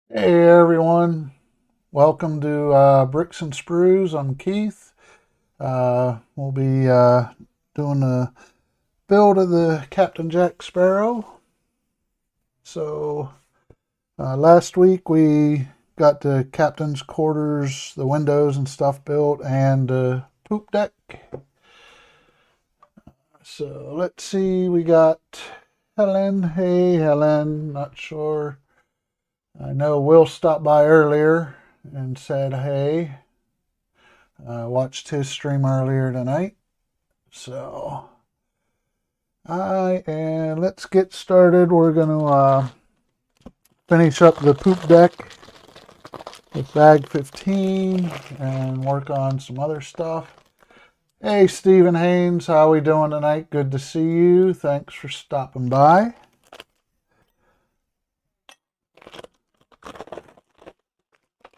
Hey everyone, welcome to Bricks and Sprues. I'm Keith. We'll be doing a build of the Captain Jack Sparrow. So last week we got the captain's quarters, the windows and stuff built, and the poop deck. So let's see, we got Helen. Hey Helen, not sure. I know Will stopped by earlier and said hey. Watched his stream earlier tonight. So, let's get started. We're going to finish up the poop deck with bag 15 and work on some other stuff. Hey, Stephen Haynes, how are we doing tonight? Good to see you. Thanks for stopping by.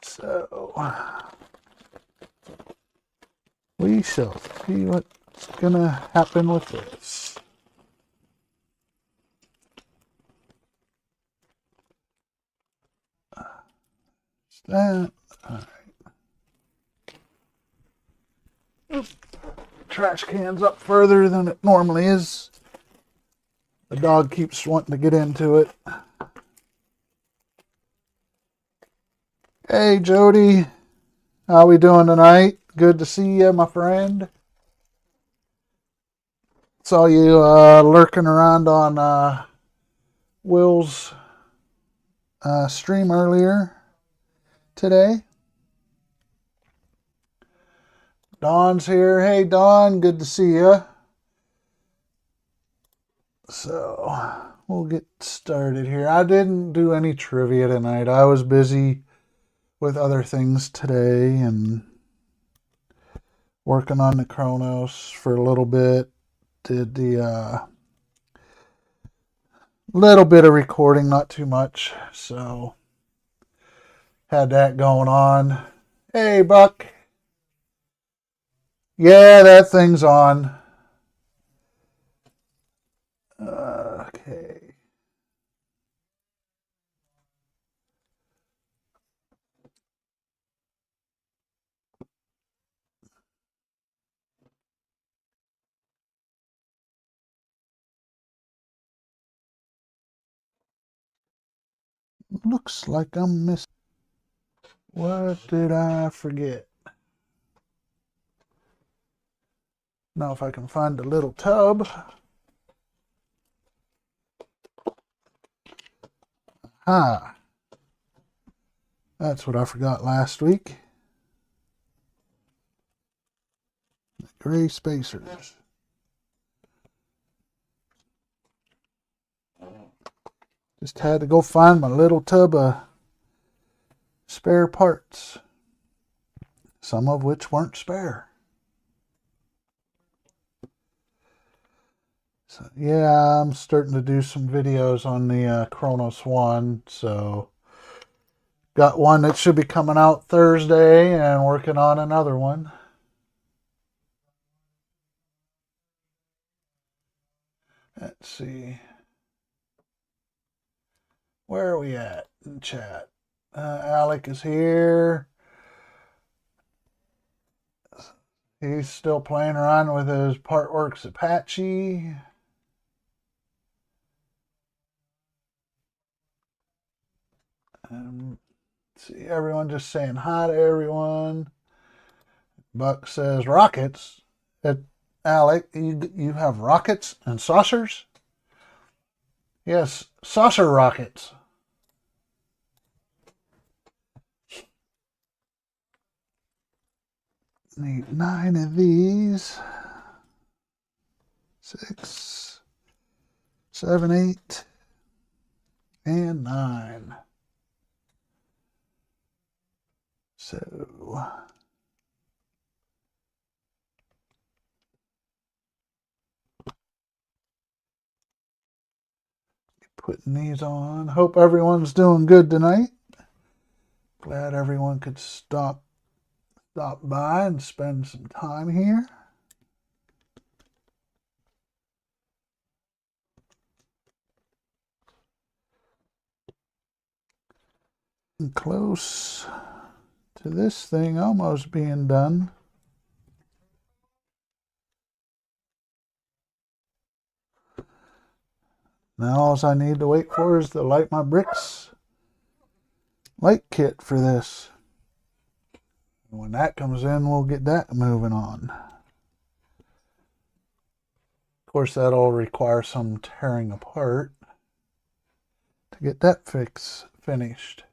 So, we shall see what's going to happen with this. That. All right. Trash can's up further than it normally is. The dog keeps wanting to get into it. Hey, Jody. How we doing tonight? Good to see you, my friend. Saw you lurking around on Will's stream earlier today. Dawn's here. Hey, Dawn. Good to see you. So, we'll get started here. I didn't do any trivia tonight. I was busy with other things today and working on the Chronos for a little bit. Did the little bit of recording, not too much. So, had that going on. Hey, Buck. Yeah, that thing's on. Okay. Looks like I'm missing. What did I forget? Now if I can find the little tub. Ah, that's what I forgot last week. The gray spacers. Just had to go find my little tub of spare parts. Some of which weren't spare. So, yeah, I'm starting to do some videos on the Chronos one. So, got one that should be coming out Thursday and working on another one. Let's see. Where are we at in chat? Alec is here. He's still playing around with his Partworks Apache. See, everyone just saying hi to everyone. Buck says rockets. Alec, you have rockets and saucers? Yes, saucer rockets. Need 9 of these. 6, 7, 8, and 9. So, putting these on. Hope everyone's doing good tonight. Glad everyone could stop by and spend some time here. Close to this thing almost being done. Now all I need to wait for is to light my bricks light kit for this. When that comes in, we'll get that moving on. Of course, that'll require some tearing apart to get that finished.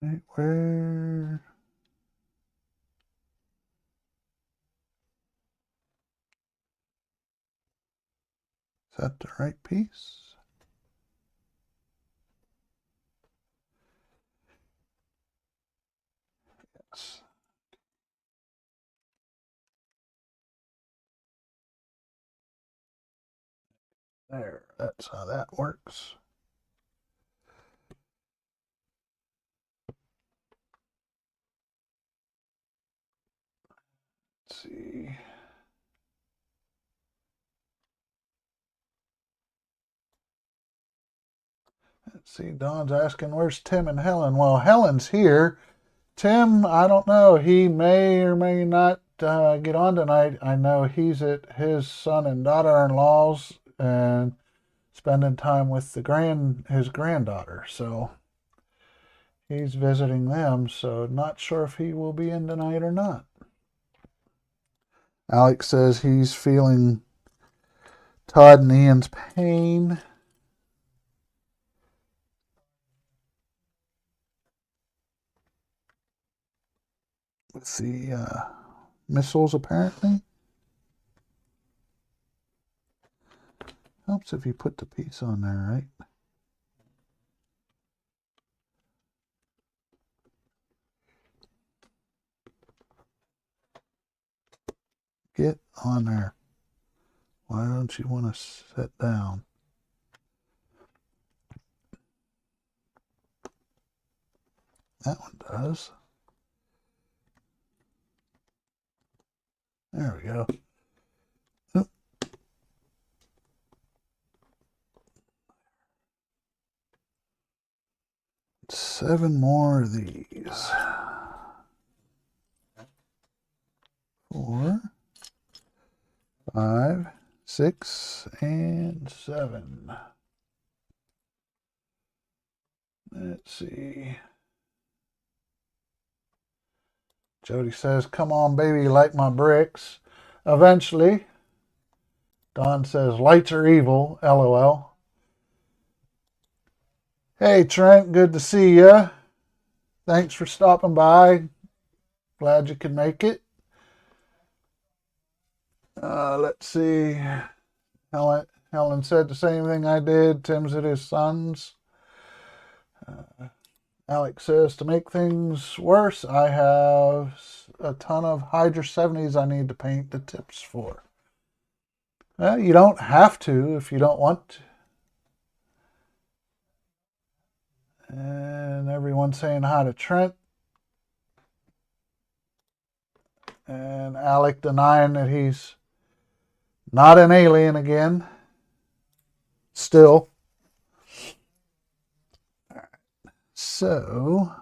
Right, where? Is that the right piece? Yes. There, that's how that works. Let's see. Let's see, Don's asking, where's Tim and Helen? Well, Helen's here. Tim, I don't know. He may or may not get on tonight. I know he's at his son and daughter-in-law's and spending time with his granddaughter. So he's visiting them. So not sure if he will be in tonight or not. Alex says he's feeling Todd and Ian's pain. With the missiles, apparently. Helps if you put the piece on there, right? Get on there. Why don't you want to sit down? That one does. There we go. Oop. 7 more of these. 4, 5, 6, and 7. Let's see. Jody says, come on, baby, light my bricks. Eventually. Don says, lights are evil, LOL. Hey, Trent, good to see ya. Thanks for stopping by. Glad you could make it. Let's see. Helen said the same thing I did. Tim's at his son's. Alex says, to make things worse, I have a ton of Hydra 70s I need to paint the tips for. Well, you don't have to if you don't want to. And everyone's saying hi to Trent. And Alec denying that he's not an alien again. Still. So,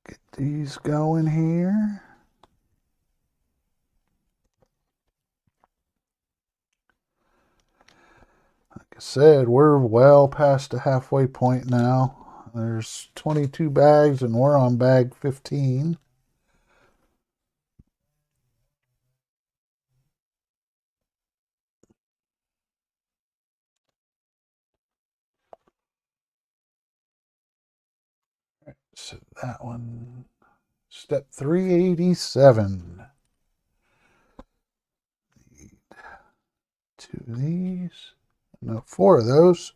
get these going here. Like I said, we're well past the halfway point now. There's 22 bags and we're on bag 15. So that one, step 387. Need 2 of these. No, 4 of those.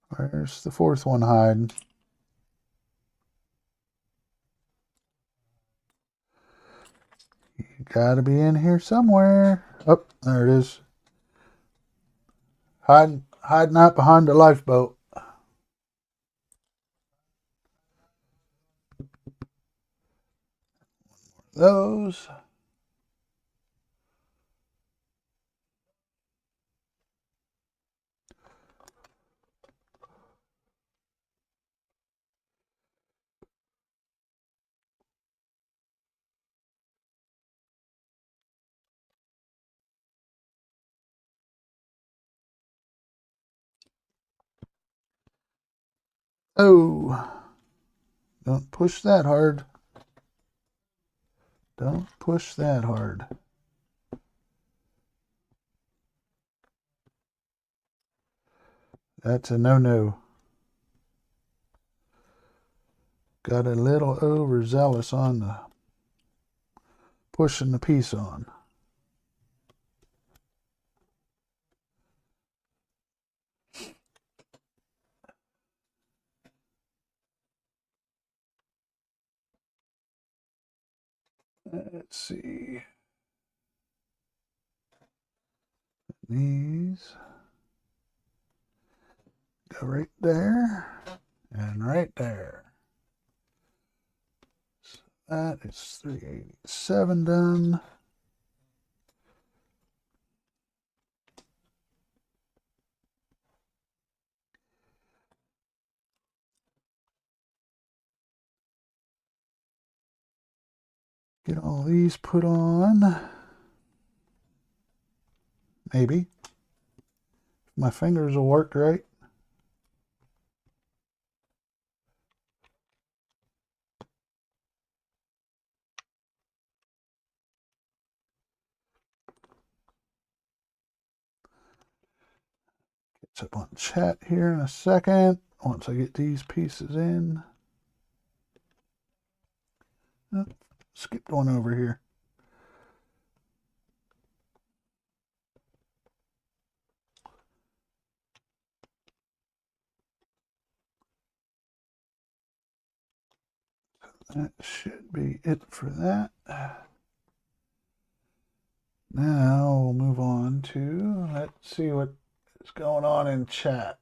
Where's the 4th one hiding? You gotta be in here somewhere. Oh, there it is. hiding out behind the lifeboat. Those. Oh, don't push that hard. Don't push that hard. That's a no-no. Got a little overzealous on the pushing the piece on. Let's see. These go right there and right there. So that is 387 done. Get all these put on. Maybe. If my fingers will work right. Catch up on chat here in a second. Once I get these pieces in. Oh, skipped one over here. That should be it for that. Now we'll move on to, let's see what is going on in chat.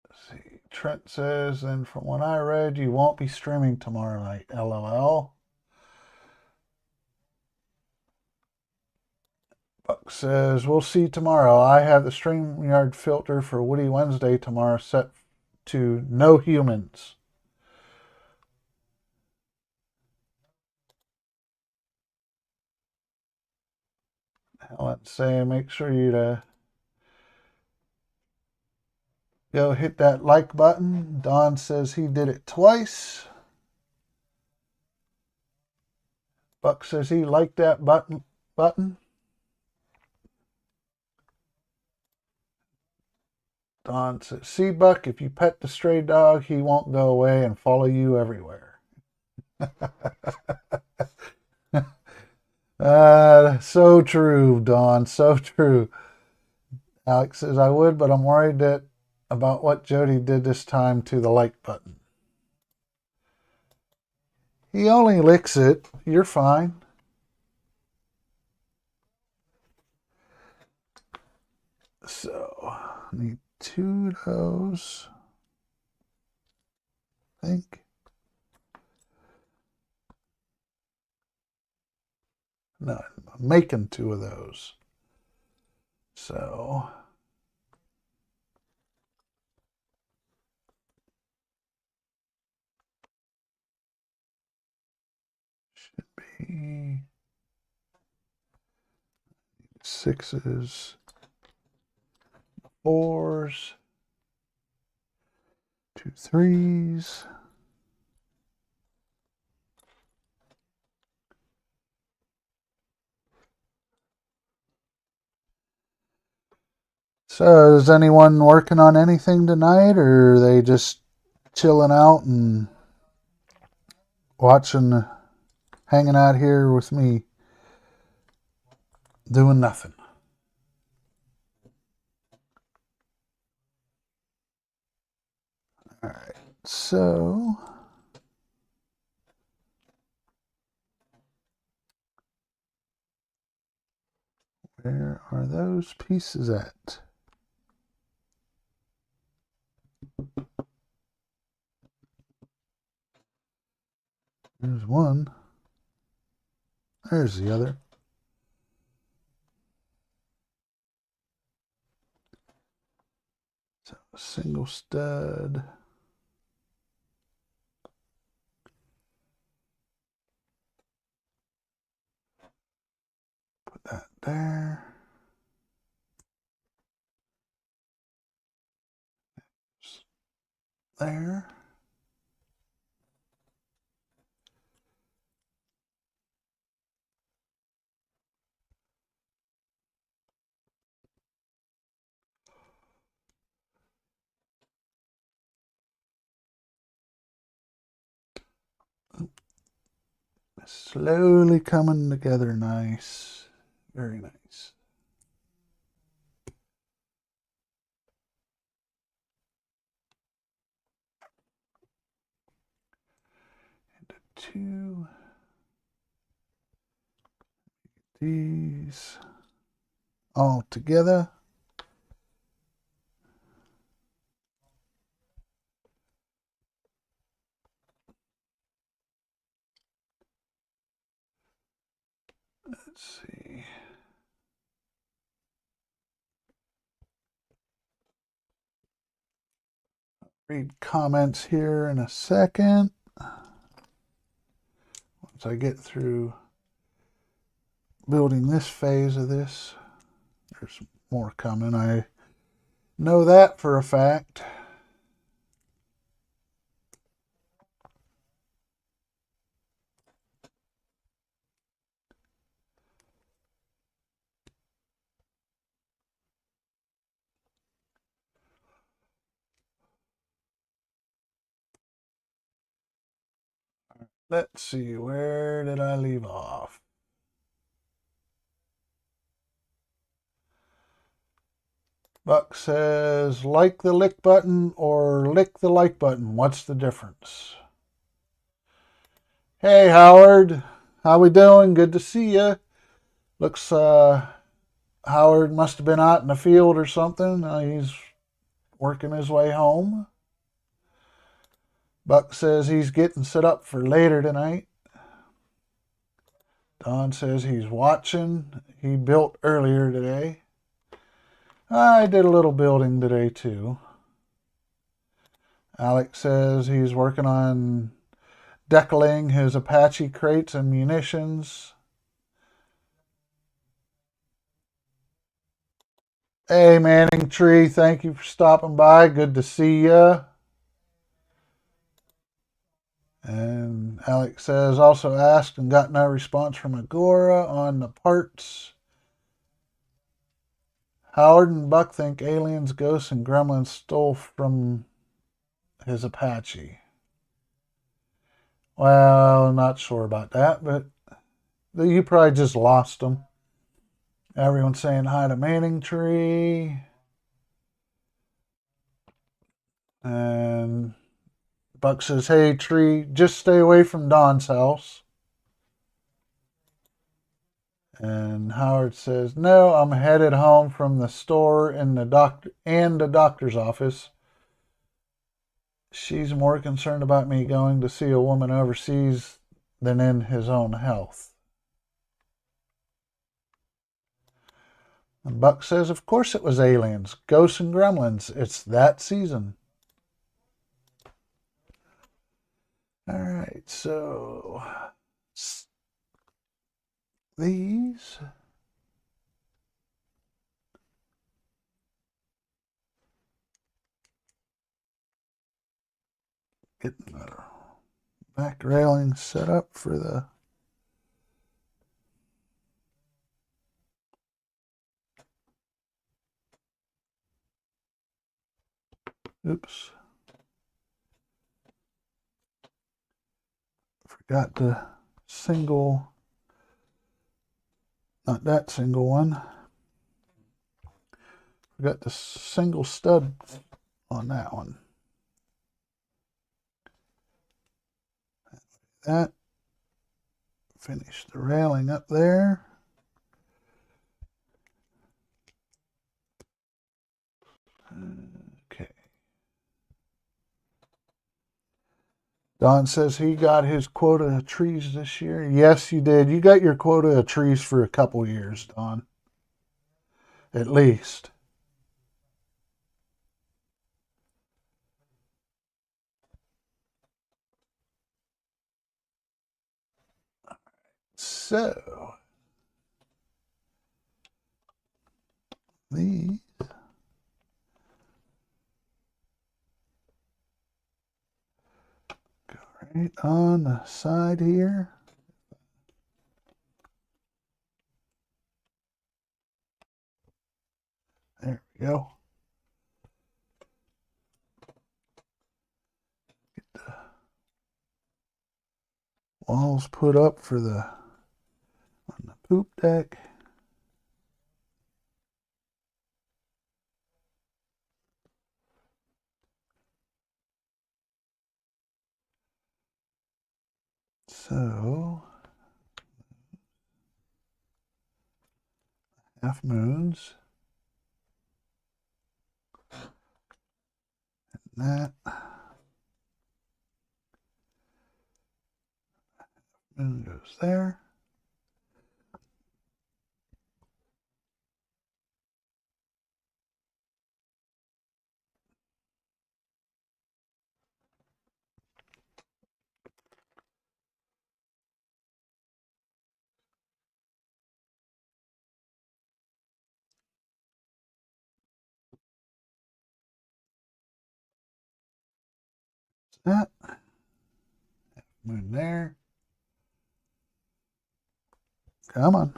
Let's see. Trent says, and from what I read, you won't be streaming tomorrow night. LOL. Buck says, we'll see tomorrow. I have the StreamYard filter for Woody Wednesday tomorrow set to no humans. Let's say, make sure you to go hit that like button. Don says he did it twice. Buck says he liked that button. Don says, see, Buck, if you pet the stray dog, he won't go away and follow you everywhere. So true, Don. So true. Alex says, I would, but I'm worried that about what Jody did this time to the like button. He only licks it. You're fine. So, need 2 of those. I think. No, I'm making 2 of those. So, should be 6s, 4s, 2 3s. So, is anyone working on anything tonight, or are they just chilling out and watching, hanging out here with me, doing nothing? All right, so Where are those pieces at? There's one. There's the other. So a single stud. Put that there. There. Slowly coming together nice. Very nice. Into two. These all together. Let's see. Read comments here in a second. Once I get through building this phase of this, there's more coming. I know that for a fact. Let's see, where did I leave off? Buck says, like the lick button or lick the like button. What's the difference? Hey, Howard. How we doing? Good to see you. Looks, Howard must have been out in the field or something. He's working his way home. Buck says he's getting set up for later tonight. Don says he's watching. He built earlier today. I did a little building today too. Alex says he's working on decaling his Apache crates and munitions. Hey, Manning Tree, thank you for stopping by. Good to see you. And Alex says, also asked and got no response from Agora on the parts. Howard and Buck think aliens, ghosts, and gremlins stole from his Apache. Well, not sure about that, but you probably just lost them. Everyone's saying hi to Manning Tree. And Buck says, hey, Tree, just stay away from Don's house. And Howard says, no, I'm headed home from the store and the doctor's office. She's more concerned about me going to see a woman overseas than in his own health. And Buck says, of course it was aliens, ghosts and gremlins. It's that season. All right, so these. Getting the back railing set up for the oops. Forgot the single, not that single one. Forgot the single stud on that one. That. Finish the railing up there. Don says he got his quota of trees this year. Yes, you did. You got your quota of trees for a couple years, Don. At least. So, these go right on the side here. There we go. Get the walls put up for on the poop deck. So, half moons. And that moon goes there. That moon there. Come on.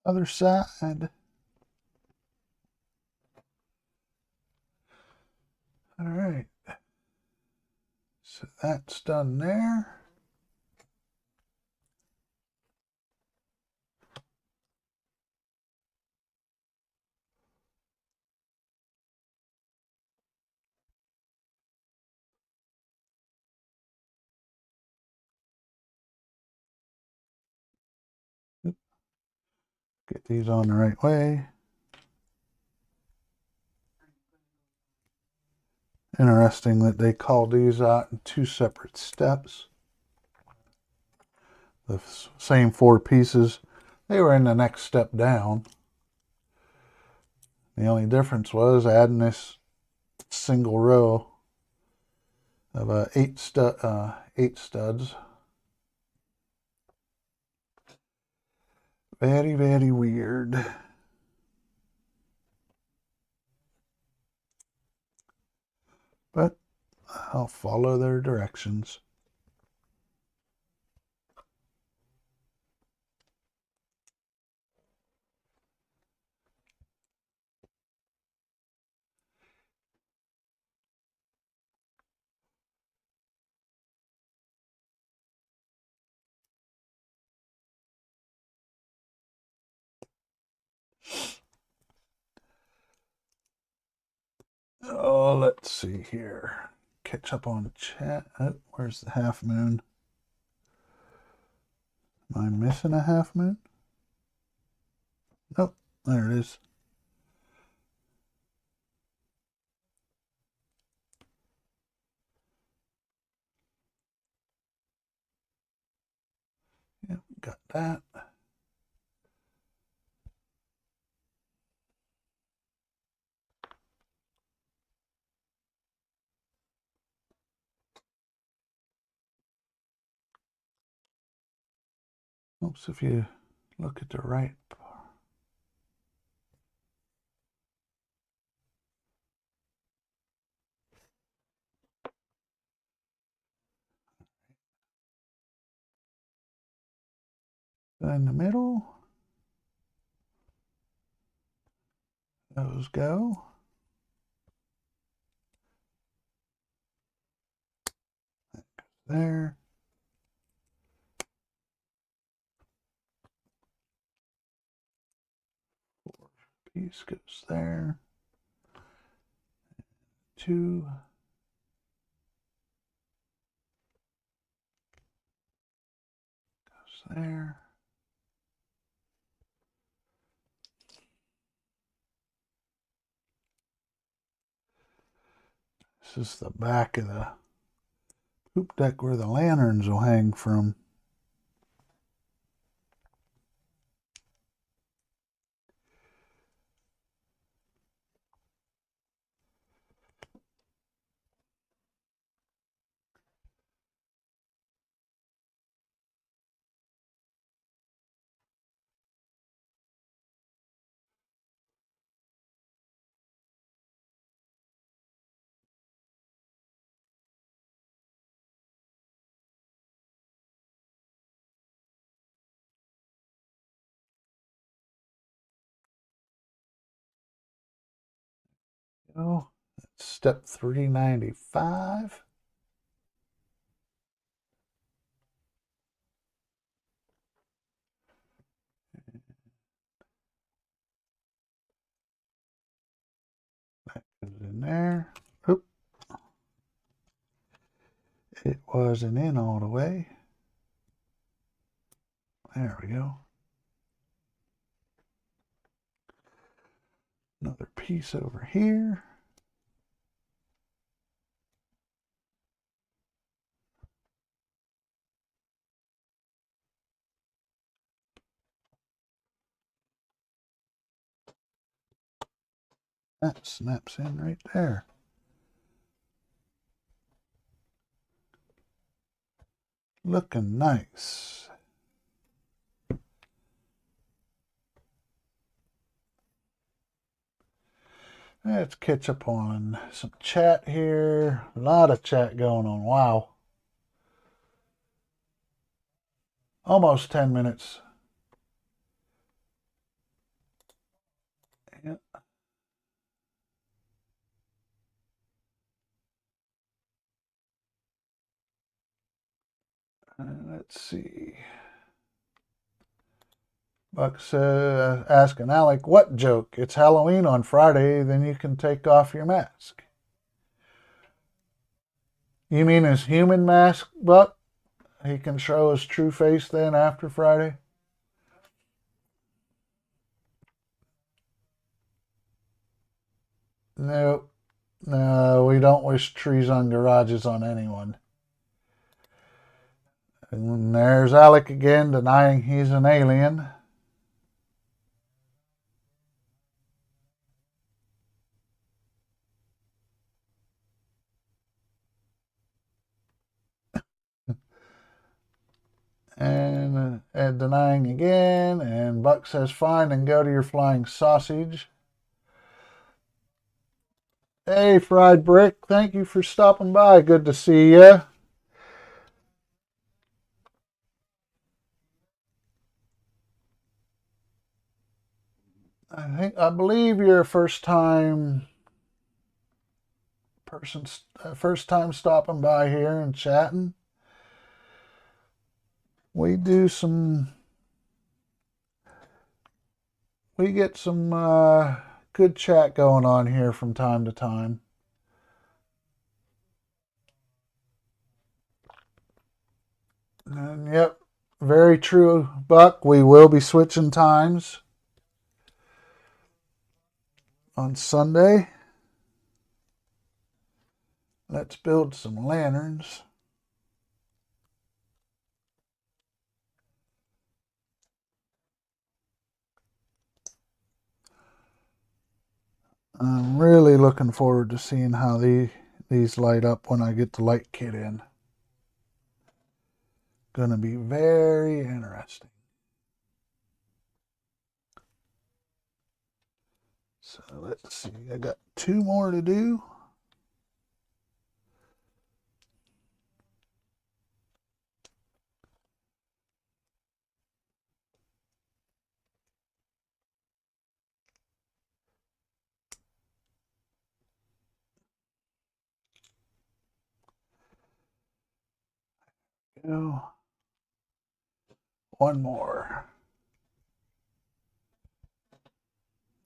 Other side. All right. So that's done there. Get these on the right way. Interesting that they call these out in two separate steps. The same 4 pieces. They were in the next step down. The only difference was adding this single row of 8 studs. Very, very weird. But I'll follow their directions. Oh, let's see here. Catch up on chat. Oh, where's the half moon? Am I missing a half moon? Nope, there it is. Yep, got that. Oops, if you look at the right part. In the middle, those go. That goes there. Piece goes there. 2. there. This is the back of the poop deck where the lanterns will hang from. Oh, that's step 395. That goes in there. Oop. It wasn't in all the way. There we go. Another piece over here. That snaps in right there. Looking nice. Let's catch up on some chat here. A lot of chat going on. Wow. Almost 10 minutes. Yeah. Let's see. Buck's asking Alec, what joke? It's Halloween on Friday, then you can take off your mask. You mean his human mask, Buck? He can show his true face then after Friday? No, no, we don't wish trees on garages on anyone. And there's Alec again denying he's an alien. And denying again. And Buck says, fine, and go to your flying sausage. Hey, Fried Brick, thank you for stopping by. Good to see you. I believe you're a first time person, first time stopping by here and chatting. We do some, we get some good chat going on here from time to time. And yep, very true, Buck. We will be switching times on Sunday. Let's build some lanterns. I'm really looking forward to seeing how these light up when I get the light kit in. Gonna be very interesting. So let's see, I got 2 more to do. Go. 1 more.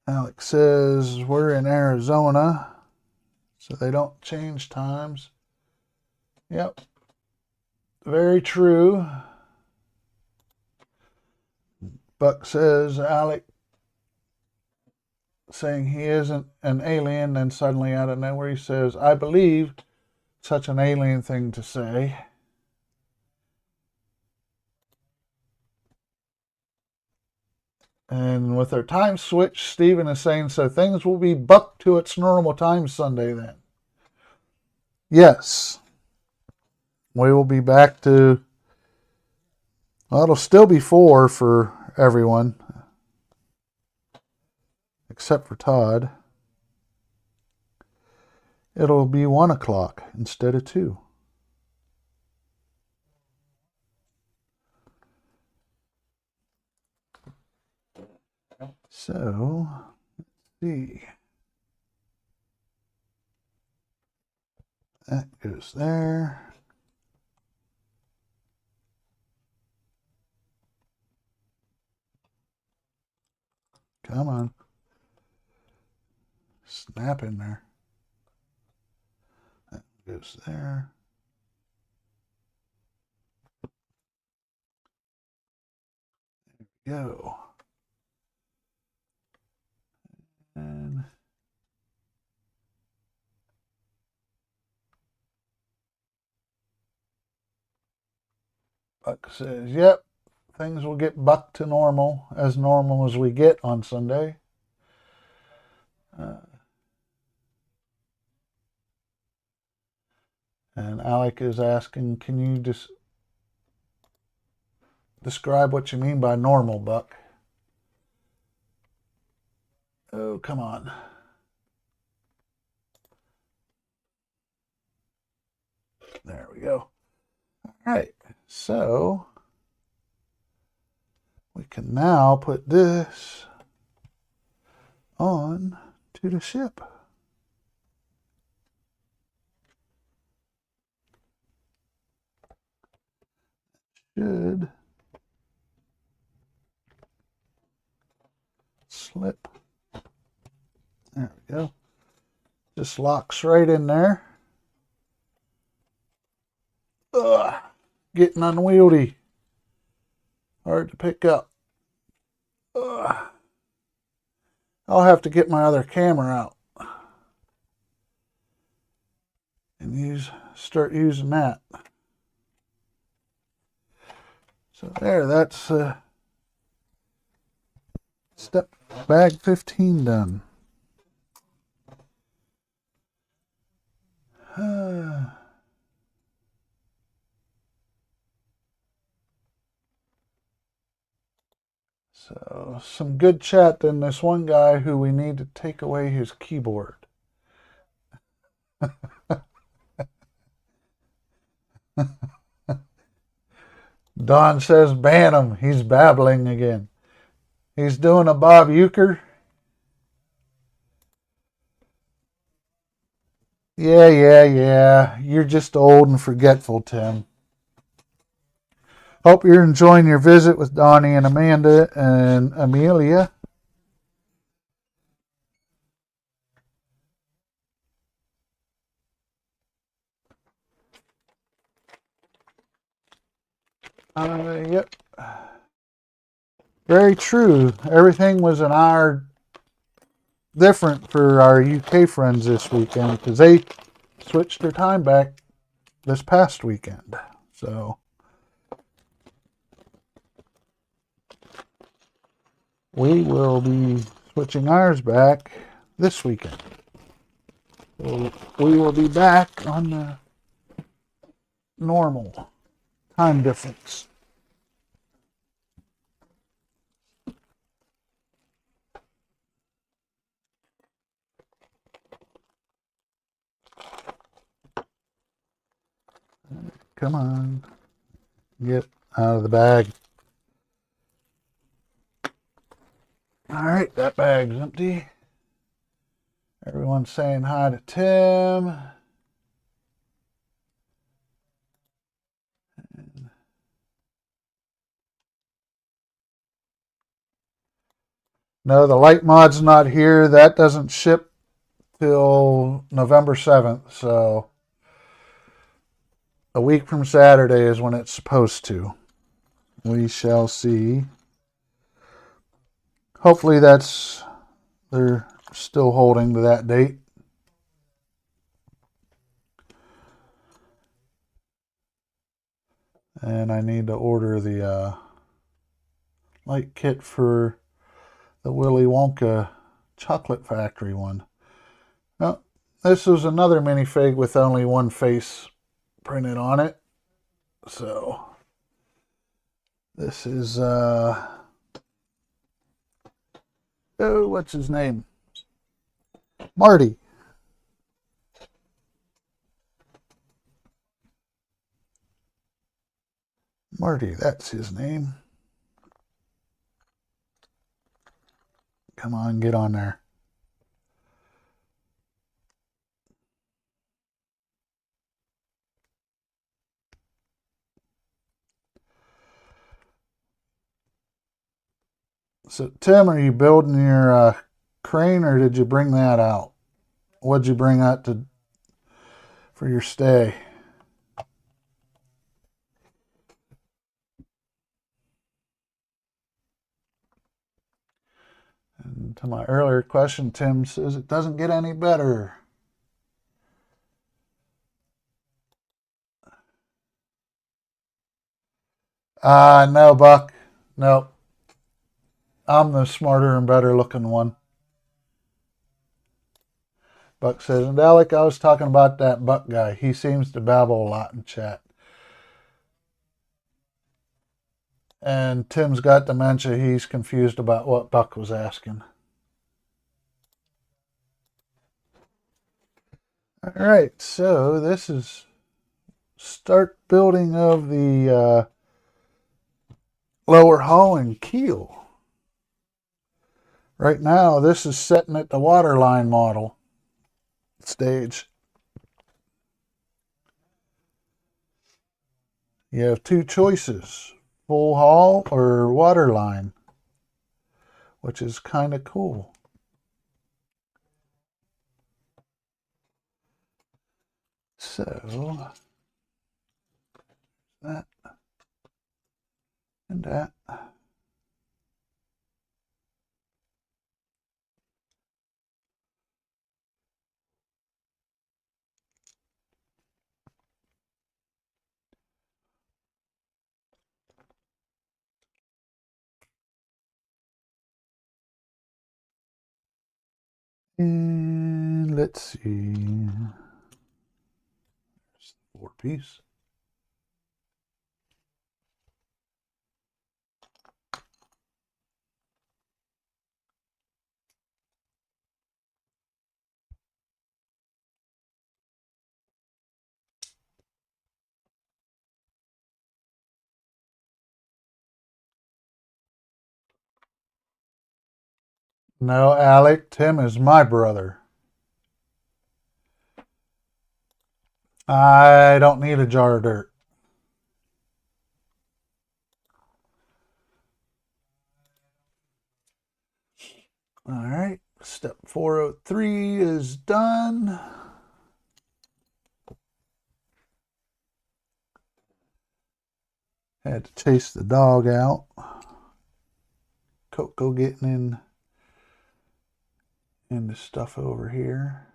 Alex says we're in Arizona, so they don't change times. Yep. Very true. Buck says Alec saying he isn't an alien, then suddenly out of nowhere he says, I believe, such an alien thing to say. And with our time switch, Stephen is saying, so things will be buck to its normal time Sunday then. Yes. We will be back to, well, it'll still be 4 for everyone. Except for Todd. It'll be 1 o'clock instead of 2. So, let's see. That goes there. Come on. Snap in there. That goes there. There we go. And Buck says, yep, things will get buck to normal as we get on Sunday. And Alec is asking, can you just describe what you mean by normal, Buck? Oh, come on. There we go. All right, so we can now put this on to the ship. Should slip. There we go. Just locks right in there. Ugh, getting unwieldy. Hard to pick up. Ugh. I'll have to get my other camera out and start using that. So there, that's step bag 15 done. So some good chat. Then this one guy who we need to take away his keyboard. Don says ban him. He's babbling again. He's doing a Bob Euchre. Yeah. You're just old and forgetful, Tim. Hope you're enjoying your visit with Donnie and Amanda and Amelia. Yep. Very true. Everything was an hour different for our UK friends this weekend because they switched their time back this past weekend. So we will be switching ours back this weekend. So we will be back on the normal time difference. Come on. Get out of the bag. All right, that bag's empty. Everyone's saying hi to Tim. No, the light mod's not here. That doesn't ship till November 7th. So a week from Saturday is when it's supposed to. We shall see. hopefully they're still holding to that date. And I need to order the light kit for the Willy Wonka chocolate factory one. Now, this is another minifig with only one face printed on it. So this is what's his name? Marty. Marty, that's his name. Come on, get on there. So, Tim, are you building your crane, or did you bring that out? What'd you bring out for your stay? And to my earlier question, Tim says it doesn't get any better. No, Buck. Nope. I'm the smarter and better looking one. Buck says, and Alec, I was talking about that Buck guy. He seems to babble a lot in chat. And Tim's got dementia. He's confused about what Buck was asking. All right, so this is start building of the lower hull and keel. Right now, this is setting at the waterline model stage. You have two choices, full hull or waterline, which is kind of cool. So, that and that. And let's see. There's the 4-piece. No, Alec, Tim is my brother. I don't need a jar of dirt. All right, step 403 is done. Had to chase the dog out. Coco getting into stuff over here.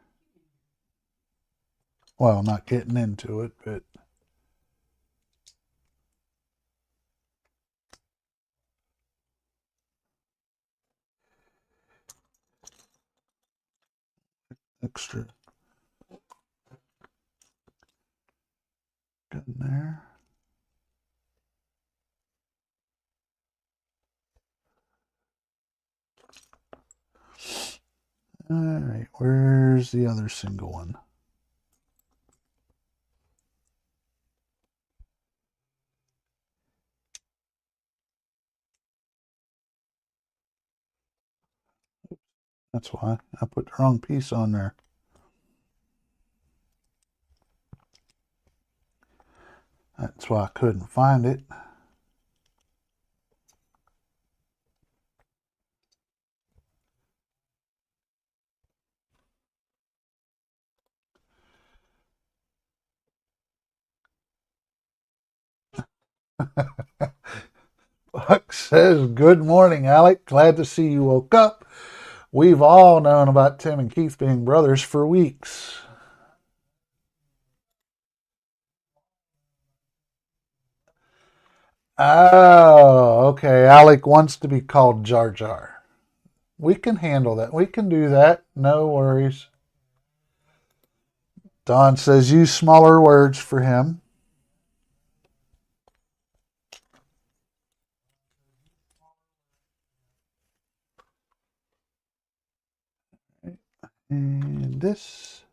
Well, not getting into it, but extra good in there. All right, where's the other single one? That's why I put the wrong piece on there. That's why I couldn't find it. Buck says, good morning, Alec. Glad to see you woke up. We've all known about Tim and Keith being brothers for weeks. Oh, okay. Alec wants to be called Jar Jar. We can handle that. We can do that. No worries. Don says use smaller words for him. And this.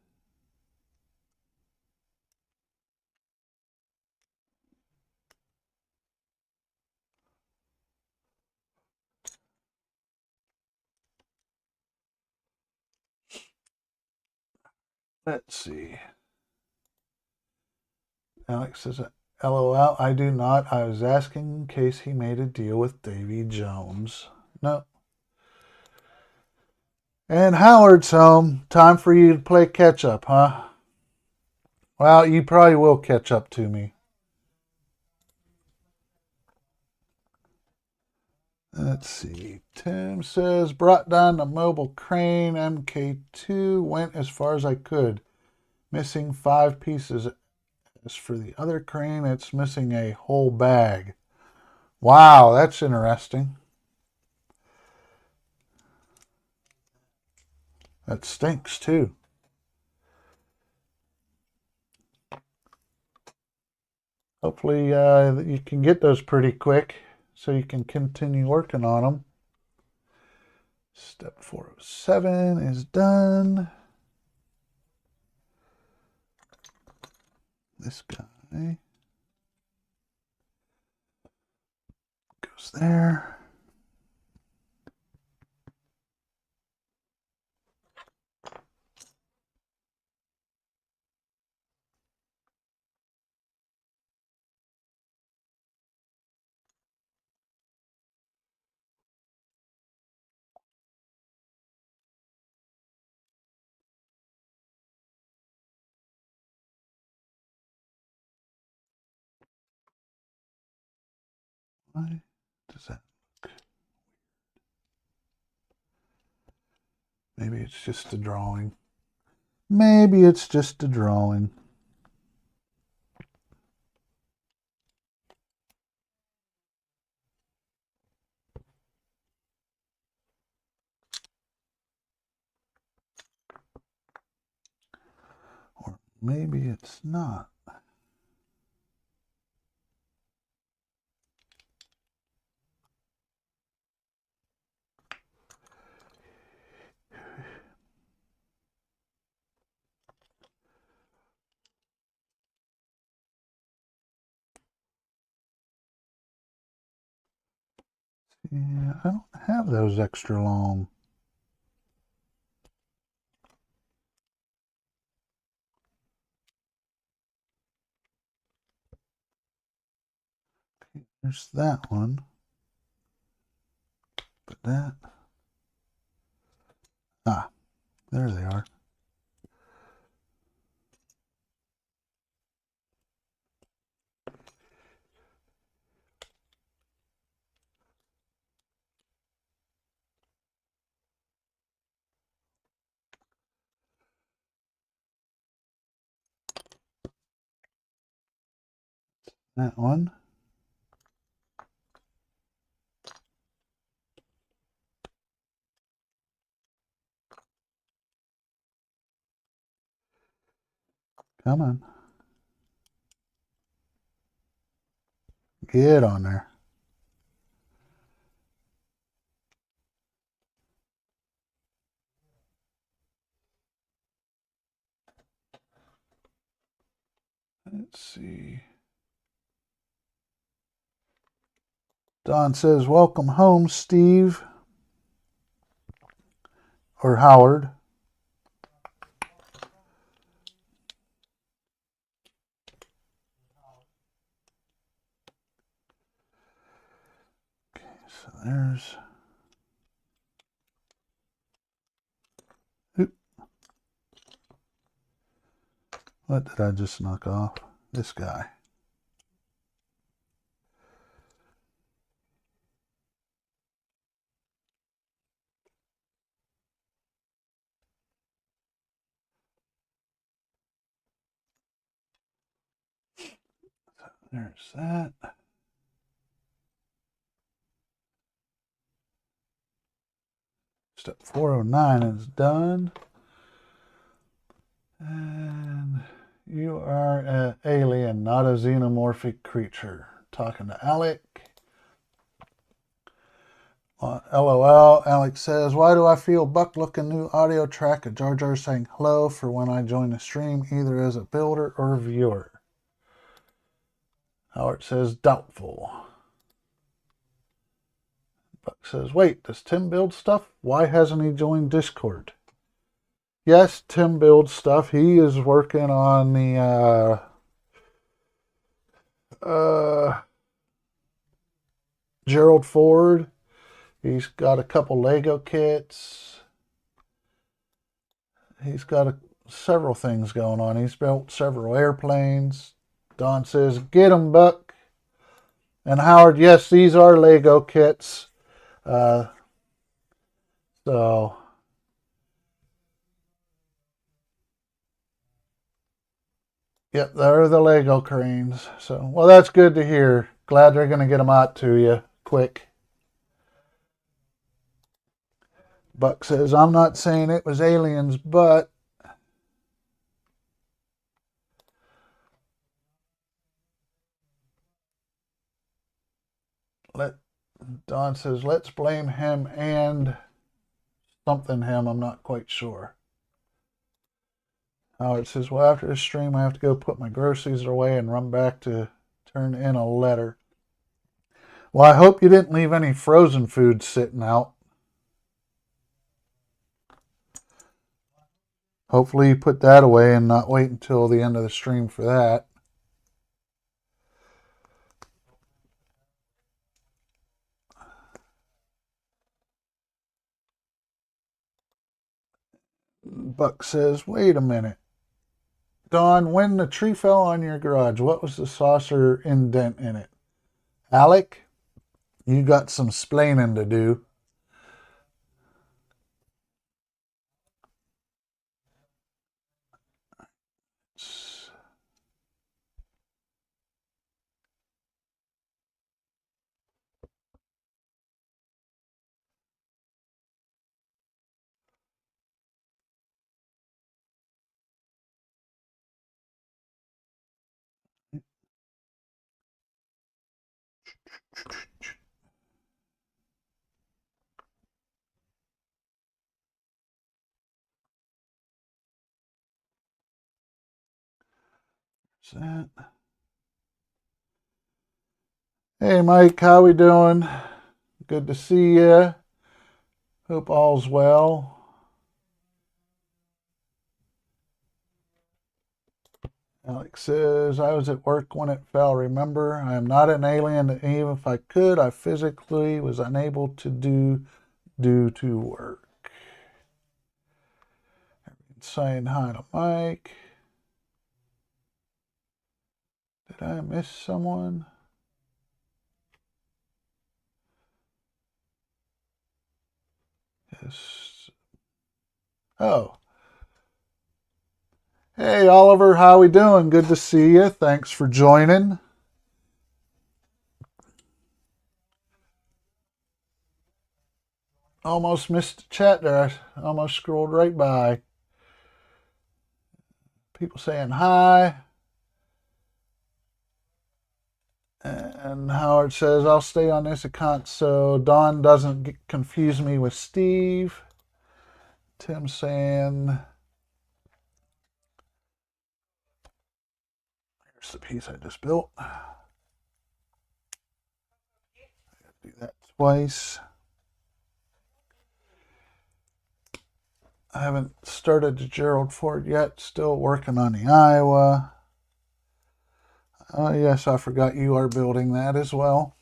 Let's see. Alex says, LOL, I do not. I was asking in case he made a deal with Davy Jones. No. And Howard's home. Time for you to play catch up, huh? Well, you probably will catch up to me. Let's see. Tim says, brought down the mobile crane. MK2 went as far as I could. Missing 5 pieces. As for the other crane, it's missing a whole bag. Wow, that's interesting. That stinks too. Hopefully you can get those pretty quick so you can continue working on them. Step 407 is done. This guy goes there. Why does that look? Maybe it's just a drawing. Maybe it's just a drawing. Or maybe it's not. Yeah, I don't have those extra long. Okay, there's that one. But that. Ah, there they are. That one. Come on. Get on there. Let's see. Don says, welcome home, Steve. Or Howard. Okay, so there's. Oop. What did I just knock off? This guy. There's that. Step 409 is done. And you are an alien, not a xenomorphic creature. Talking to Alec. LOL. Alex says, why do I feel Buck looking new audio track of Jar Jar saying hello for when I join the stream, either as a builder or viewer? Howard says, doubtful. Buck says, wait, does Tim build stuff? Why hasn't he joined Discord? Yes, Tim builds stuff. He is working on the Gerald Ford. He's got a couple Lego kits. He's got several things going on. He's built several airplanes. Don says, get 'em, Buck. And Howard, yes, these are Lego kits. So, yep, they're the Lego cranes. So, well, that's good to hear. Glad they're going to get them out to you quick. Buck says, I'm not saying it was aliens, but Don says, let's blame him and something him. I'm not quite sure. Howard says, well, after this stream, I have to go put my groceries away and run back to turn in a letter. Well, I hope you didn't leave any frozen food sitting out. Hopefully you put that away and not wait until the end of the stream for that. Buck says, wait a minute. Don, when the tree fell on your garage, what was the saucer indent in it? Alec, you got some splaining to do. That. Hey Mike, how we doing? Good to see you. Hope all's well. Alex says, I was at work when it fell. Remember, I am not an alien. Even if I could, I physically was unable to do due to work. Saying hi to Mike. Did I miss someone? Yes. Oh. Hey Oliver, how we doing? Good to see you. Thanks for joining. Almost missed the chat there. I almost scrolled right by. People saying hi. And Howard says, I'll stay on this account so Don doesn't confuse me with Steve. Tim saying, here's the piece I just built. I gotta do that twice. I haven't started the Gerald Ford yet. Still working on the Iowa. Yes, I forgot you are building that as well.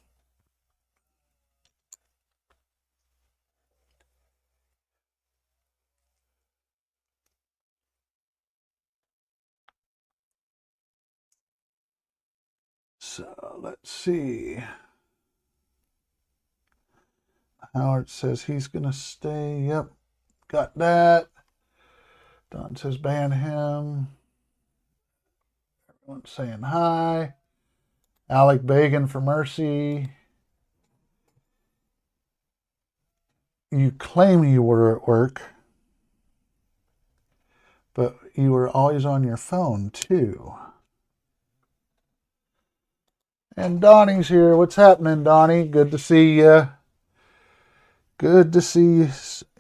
So let's see. Howard says he's going to stay. Yep, got that. Don says ban him. Everyone's saying hi. Alec begging for mercy. You claim you were at work, but you were always on your phone too. And Donnie's here. What's happening, Donnie? Good to see you. Good to see you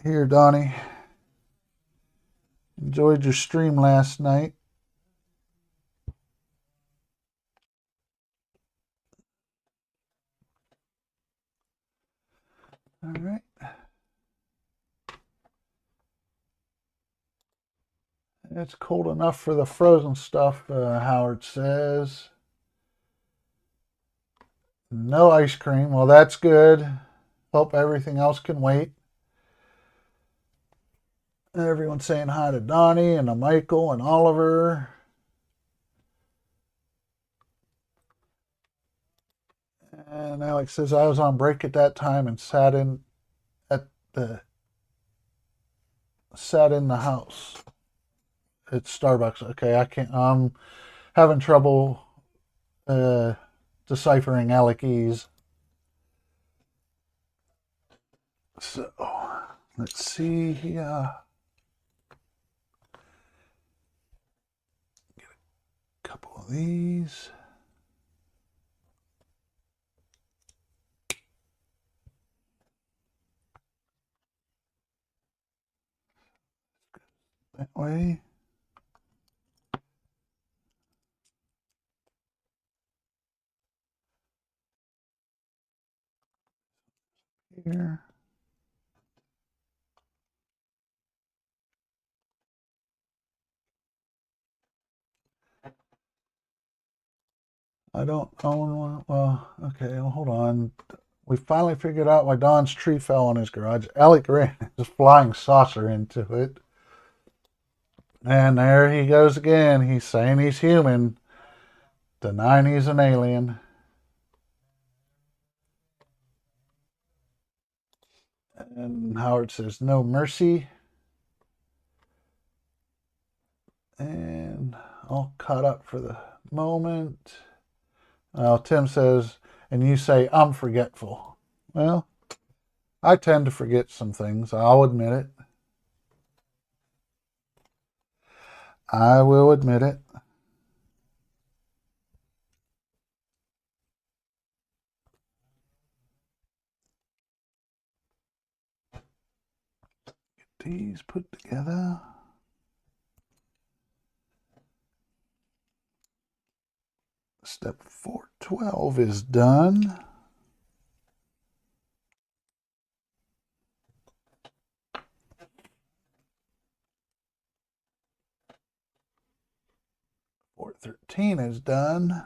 here, Donnie. Enjoyed your stream last night. All right. It's cold enough for the frozen stuff, Howard says. No ice cream. Well, that's good. Hope everything else can wait. Everyone's saying hi to Donnie and to Michael and Oliver. And Alex says, I was on break at that time and sat in the house at Starbucks. Okay, I can't. I'm having trouble deciphering Alec's. So let's see here. Get a couple of these. That way. Here. I don't own one. Well, okay, well, hold on. We finally figured out why Don's tree fell on his garage. Alec ran his flying saucer into it. And there he goes again. He's saying he's human, denying he's an alien. And Howard says, no mercy. And all caught up for the moment. Tim says, and you say, I'm forgetful. Well, I tend to forget some things. I'll admit it. I will admit it. Get these put together. Step 412 is done. Step 13 is done.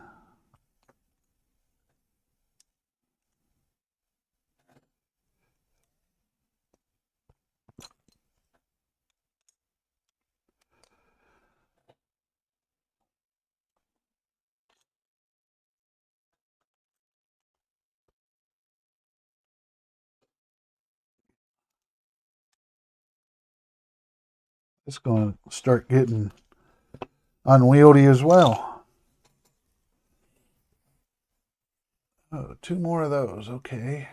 It's going to start getting unwieldy as well. Oh, 2 more of those. Okay.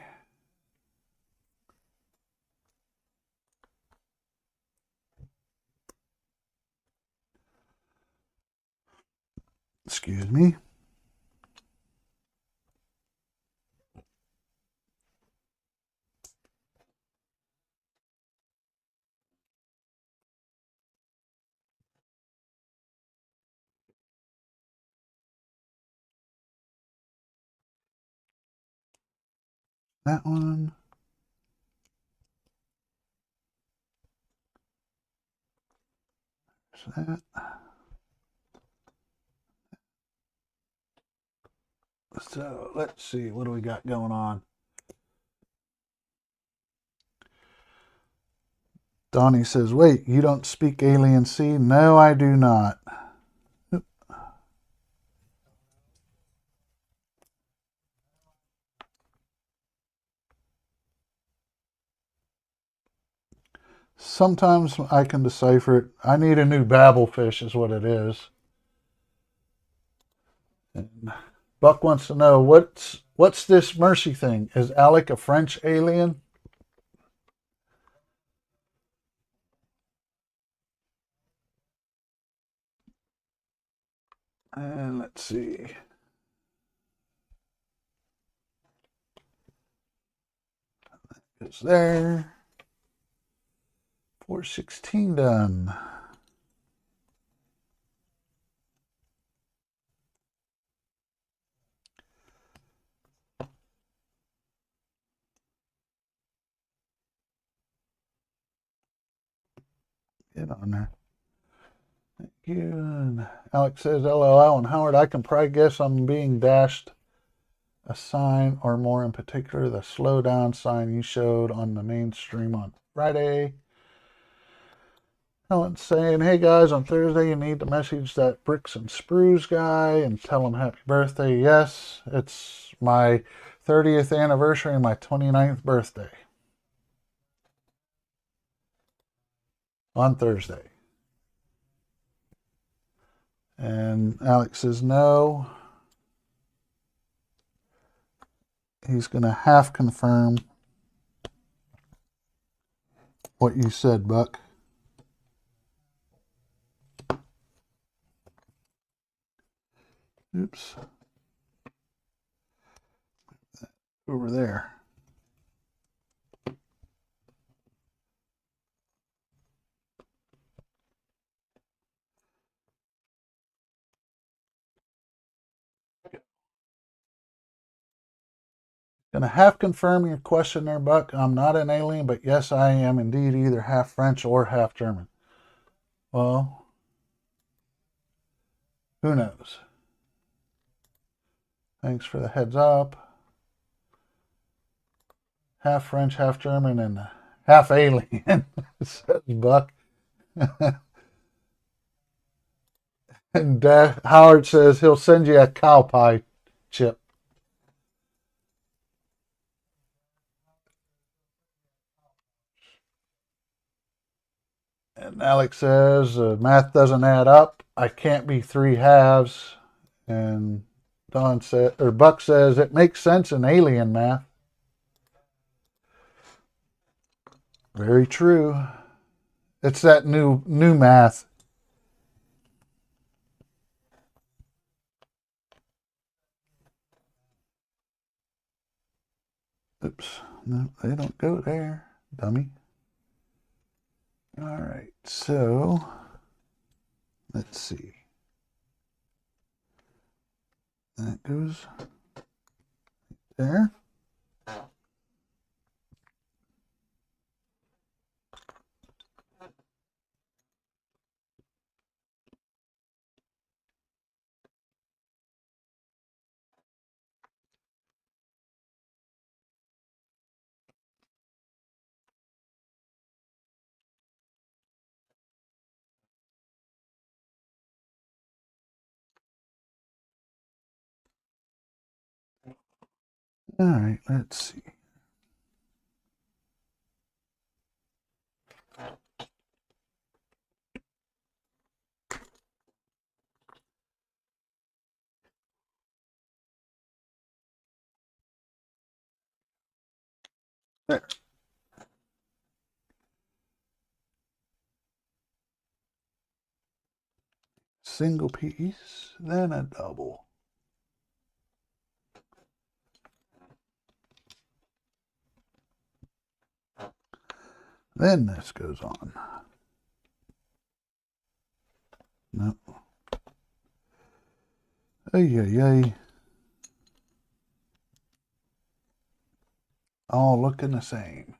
Excuse me. That one. There's that. So let's see, what do we got going on? Donnie says, wait, you don't speak Alien C? No, I do not. Sometimes I can decipher it. I need a new Babel fish is what it is. And Buck wants to know what's this mercy thing? Is Alec a French alien? And let's see. It's there. 416 done. Get on there. Thank you. And Alex says, LOL. And Howard, I can probably guess I'm being dashed a sign or more, in particular the slow down sign you showed on the main stream on Friday. Helen's saying, hey guys, on Thursday you need to message that Bricks and Sprues guy and tell him happy birthday. Yes, it's my 30th anniversary and my 29th birthday on Thursday. And Alex says no. He's going to half confirm what you said, Buck. Oops. Over there. Going to half confirm your question there, Buck. I'm not an alien, but yes, I am indeed either half French or half German. Well, who knows? Thanks for the heads up. Half French, half German, and half alien, says Buck. And Howard says he'll send you a cow pie chip. And Alex says math doesn't add up. I can't be three halves. And Don said, or Buck says it makes sense in alien math. Very true. It's that new math. Oops. No, they don't go there, dummy. All right, so let's see. That goes there. All right, let's see. There. Single piece, then a double. Then this goes on. No. Ay, ay, ay. All looking the same.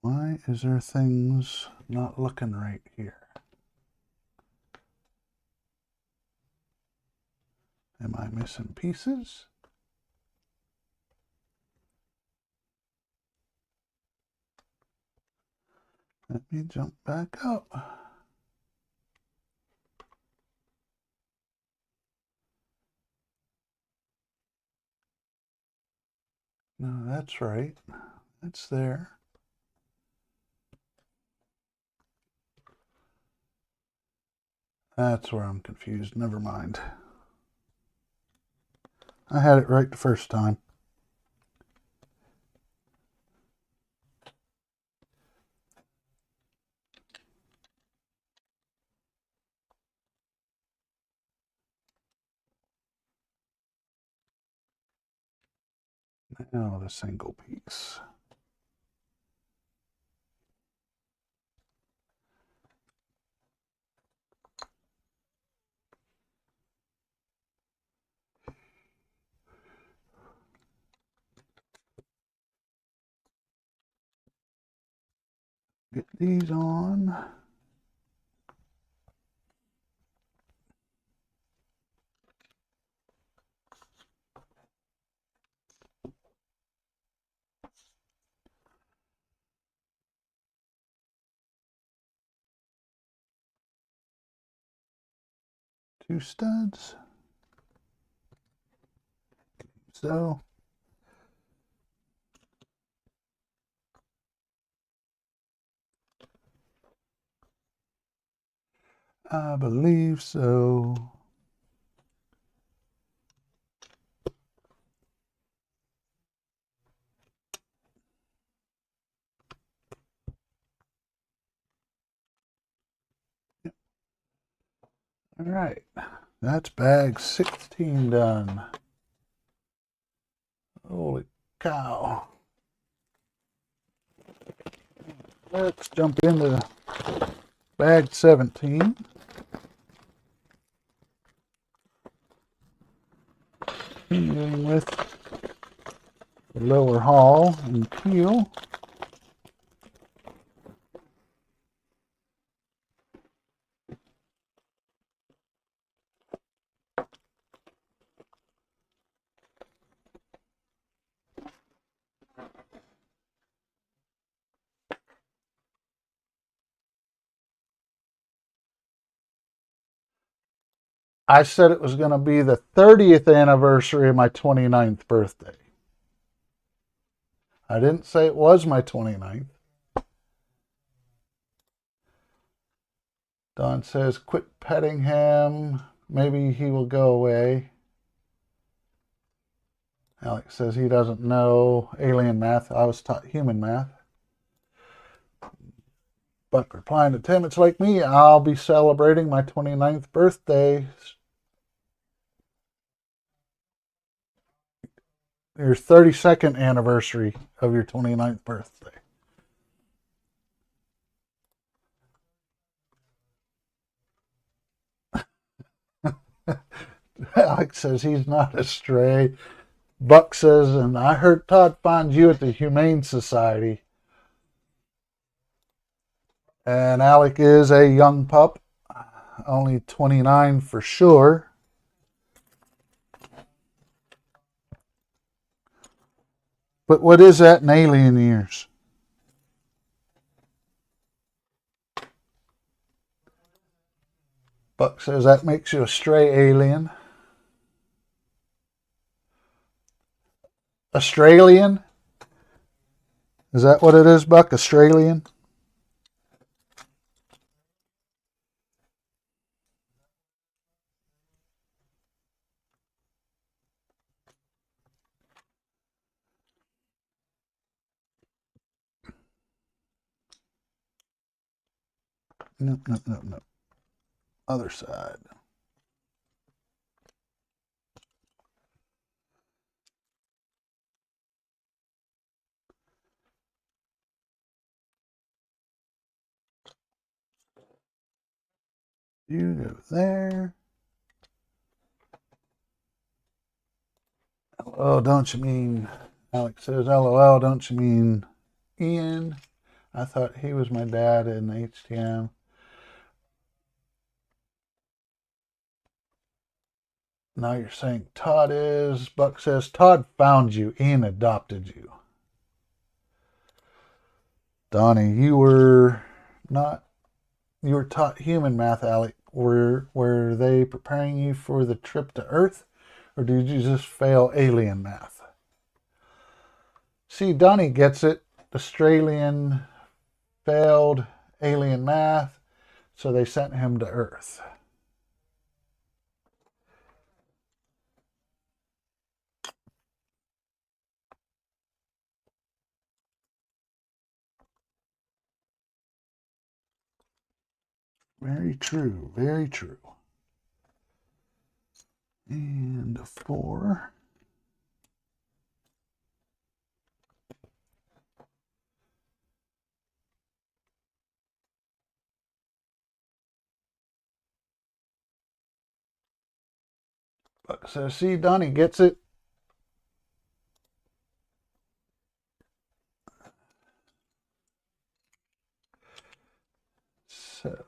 Why is there things not looking right here? Am I missing pieces? Let me jump back up. No, that's right. It's there. That's where I'm confused. Never mind. I had it right the first time. Now the single piece. Get these on. Two studs. So. I believe so. All right, that's bag 16 done. Holy cow. Let's jump into bag 17. Continuing with the lower haul and keel. I said it was going to be the 30th anniversary of my 29th birthday. I didn't say it was my 29th. Don says, quit petting him. Maybe he will go away. Alex says he doesn't know alien math. I was taught human math. But replying to Tim, it's like me. I'll be celebrating my 29th birthday. Your 32nd anniversary of your 29th birthday. Alex says he's not a stray. Buck says, and I heard Todd finds you at the Humane Society. And Alec is a young pup, only 29 for sure. But what is that in alien years? Buck says that makes you a stray alien. Australian? Is that what it is, Buck? Australian? No, no, no, no. Other side. You go there. Oh, don't you mean, Alex says, LOL, don't you mean Ian? I thought he was my dad in HTM. Now you're saying Todd is. Buck says, Todd found you. Ian adopted you. Donnie, you were not, you were taught human math, Alec. Were they preparing you for the trip to Earth, or did you just fail alien math? See, Donnie gets it. Australian failed alien math, so they sent him to Earth. Very true, very true. And a 4. So see, Donnie gets it. So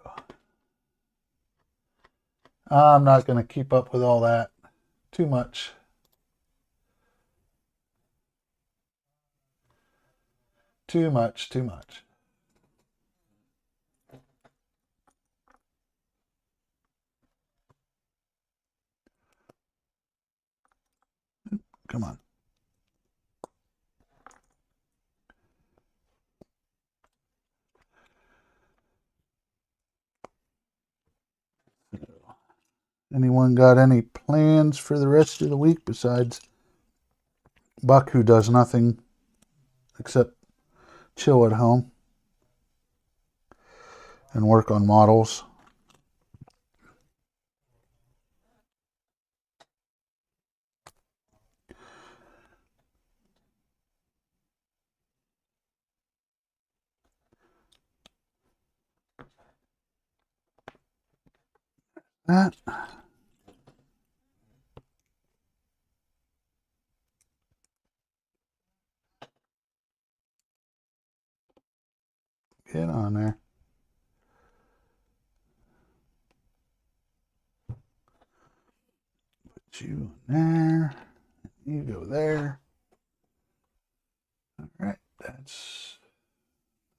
I'm not going to keep up with all that. Too much. Too much, too much. Come on. Anyone got any plans for the rest of the week besides Buck, who does nothing except chill at home and work on models? That. Get on there. Put you in there. You go there. All right, that's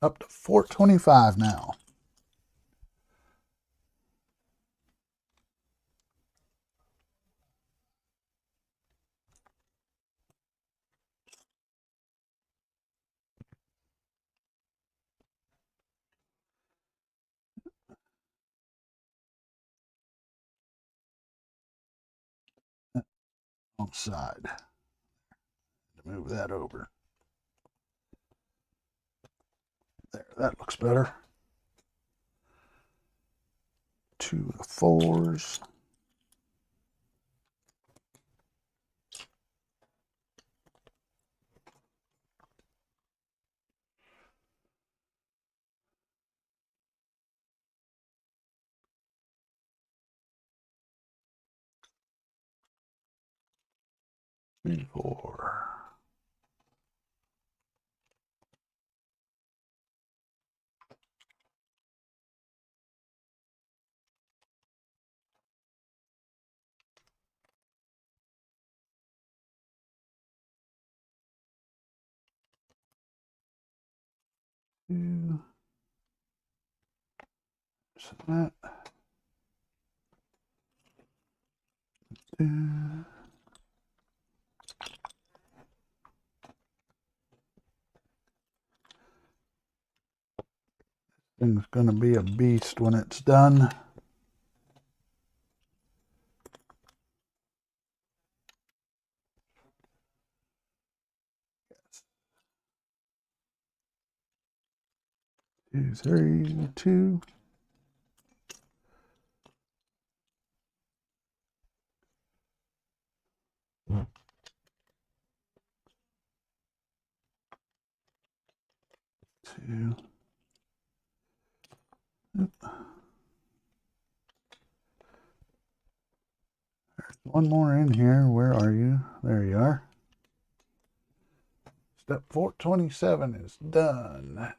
up to 425 now. On the side. Move that over. There, that looks better. 2 of 4s. Three, 4. Two. So that. 2. Thing's gonna be a beast when it's done. Two, 3, 2. Two. There's one more in here. Where are you? There you are. Step 427 is done.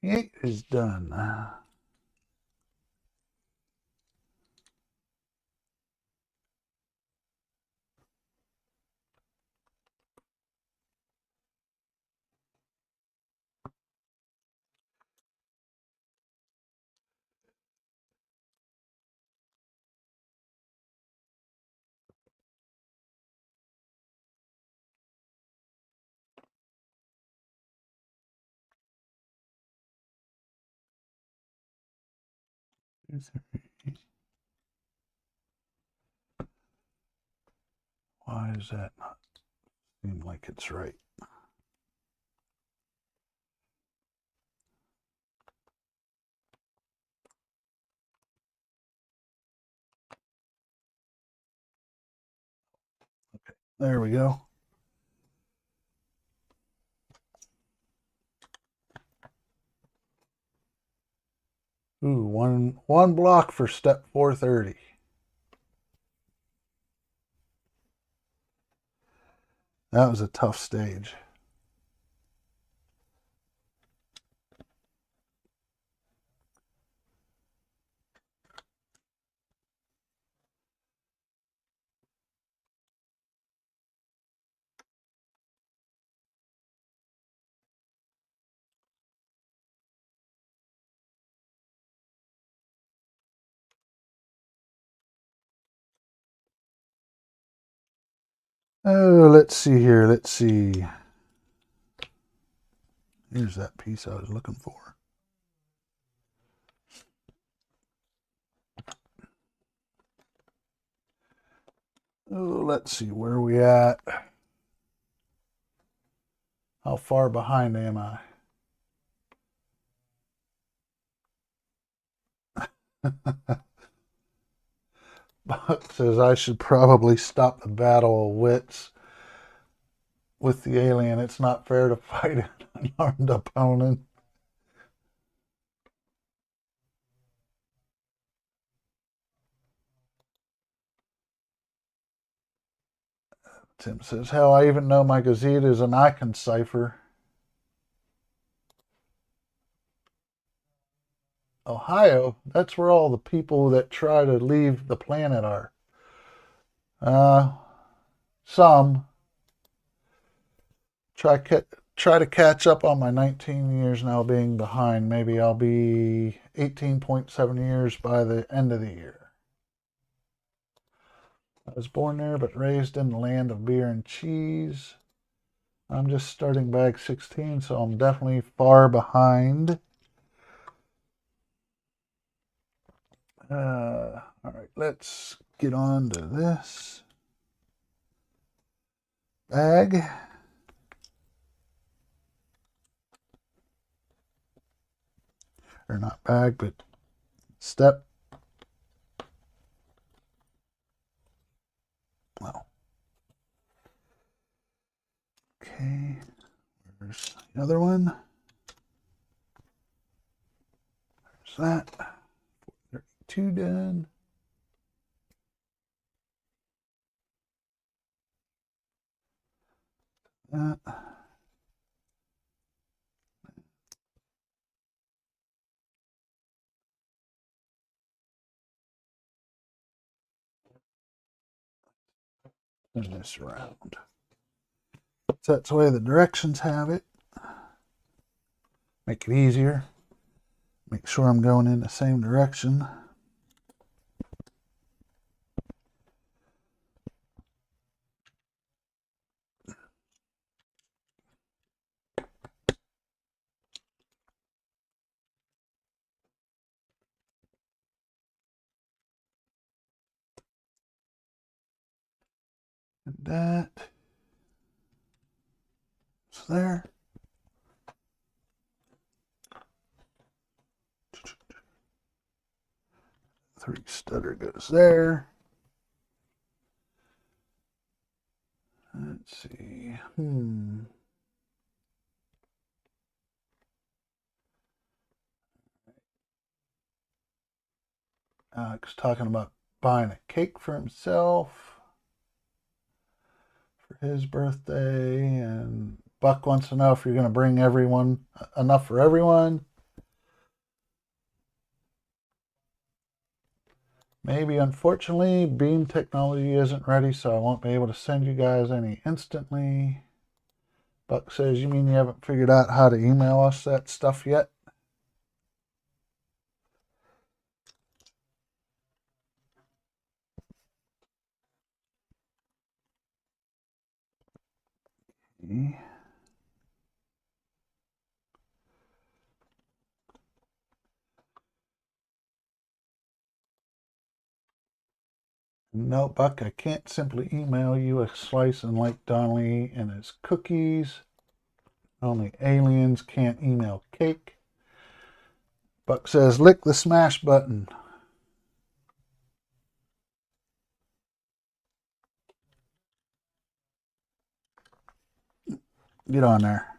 28 is done. Why does that not seem like it's right? Okay, there we go. Ooh, one block for step 430. That was a tough stage. Oh, let's see here. Let's see. Here's that piece I was looking for. Oh, let's see. Where are we at? How far behind am I? Buck says I should probably stop the battle of wits with the alien. It's not fair to fight an unarmed opponent. Tim says, hell, I even know my Gazeta is an icon cipher. Ohio, that's where all the people that try to leave the planet are. Some. Try to catch up on my 19 years now being behind. Maybe I'll be 18.7 years by the end of the year. I was born there but raised in the land of beer and cheese. I'm just starting bag 16, so I'm definitely far behind. All right, let's get on to this bag. Or not bag, but step. Well, okay, where's the other one? There's that. 32 done. That. Turn this around. So that's the way the directions have it. Make it easier. Make sure I'm going in the same direction. And that. So there. Three stutter goes there. Let's see. Alex talking about buying a cake for himself for his birthday, and Buck wants to know if you're going to bring everyone enough for everyone. Maybe, unfortunately, beam technology isn't ready, so I won't be able to send you guys any instantly. Buck says, you mean you haven't figured out how to email us that stuff yet? Okay. No, Buck, I can't simply email you a slice and Lake Donnelly and his cookies. Only aliens can't email cake. Buck says, lick the smash button. Get on there.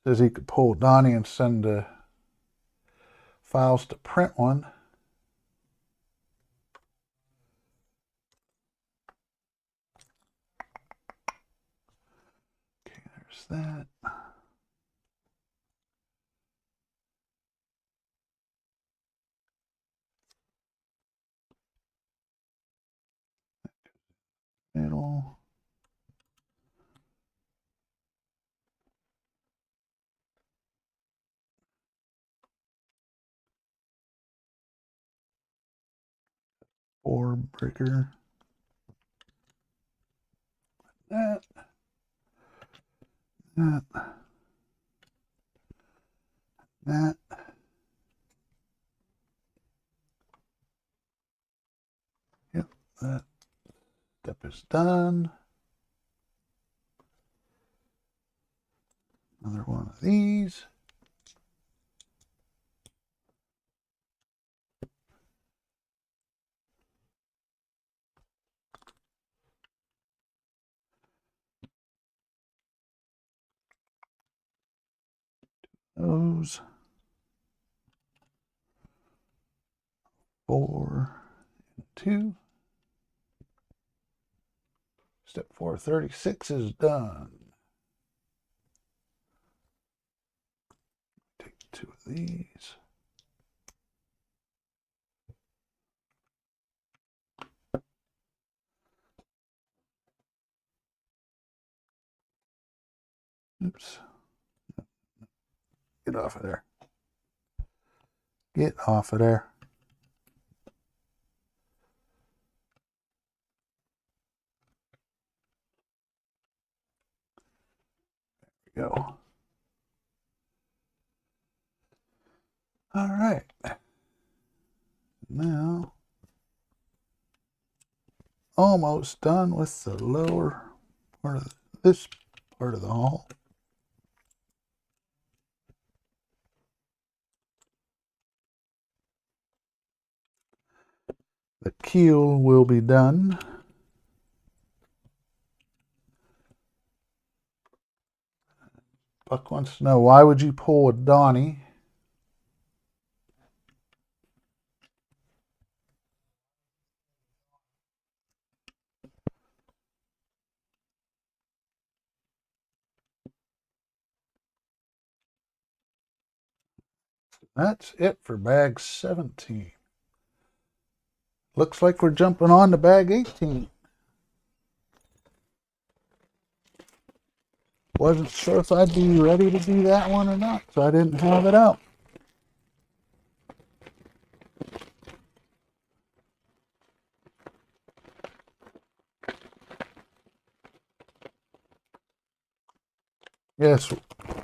Says he could pull Donnie and send the files to print one. Okay, there's that. Middle. Four breaker. That. That. That. Yep, that step is done. Another one of these. Those. 4 and 2. Step 436 is done. Take 2 of these. Oops. Get off of there. Get off of there. There we go. All right. Now, almost done with the lower part of this part of the hull. The keel will be done. Buck wants to know, why would you pull a Donnie? That's it for bag 17. Looks like we're jumping on to bag 18. Wasn't sure if I'd be ready to do that one or not, so I didn't have it out. Yes,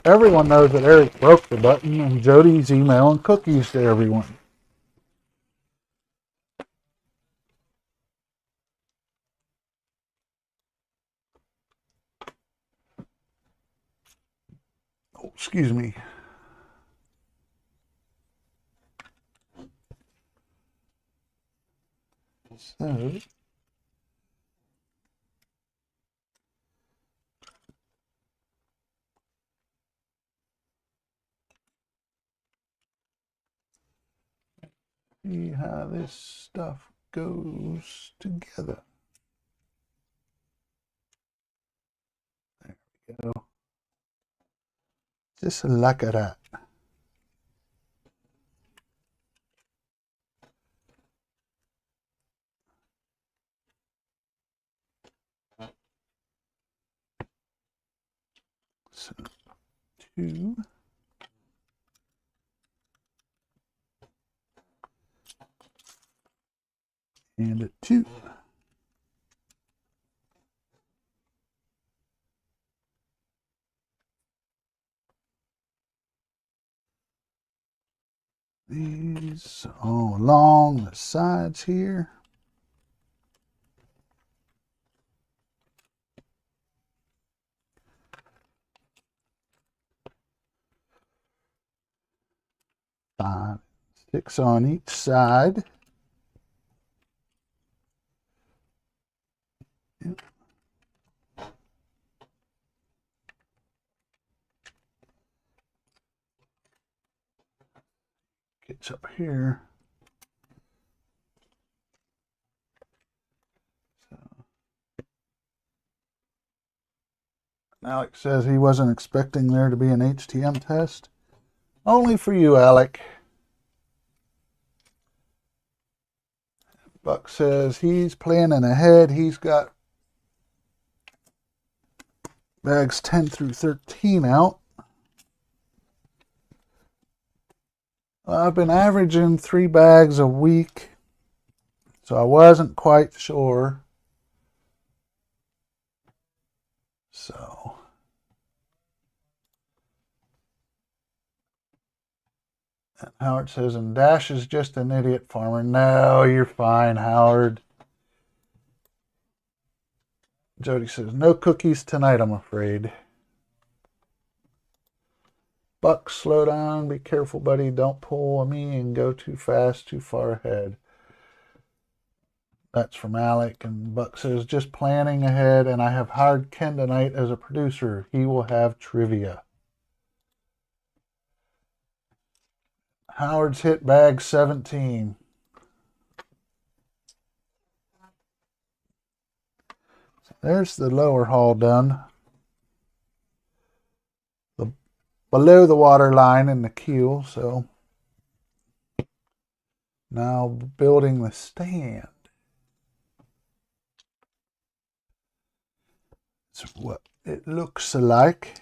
everyone knows that Eric broke the button and Jody's emailing cookies to everyone. Oh, excuse me. So, see how this stuff goes together. There we go. Just like that. So 2. And a 2. These all along the sides here. Five, 6 on each side. Yep. Gets up here. So. Alec says he wasn't expecting there to be an HTM test. Only for you, Alec. Buck says he's planning ahead. He's got bags 10 through 13 out. I've been averaging 3 bags a week, so I wasn't quite sure. So and Howard says, and Dash is just an idiot farmer. No, you're fine, Howard. Jody says, no cookies tonight, I'm afraid. Buck, slow down. Be careful, buddy. Don't pull on me and go too fast, too far ahead. That's from Alec. And Buck says, just planning ahead, and I have hired Ken tonight as a producer. He will have trivia. Howard's hit bag 17. There's the lower haul done. Below the water line in the keel. So now building the stand. That's what it looks like.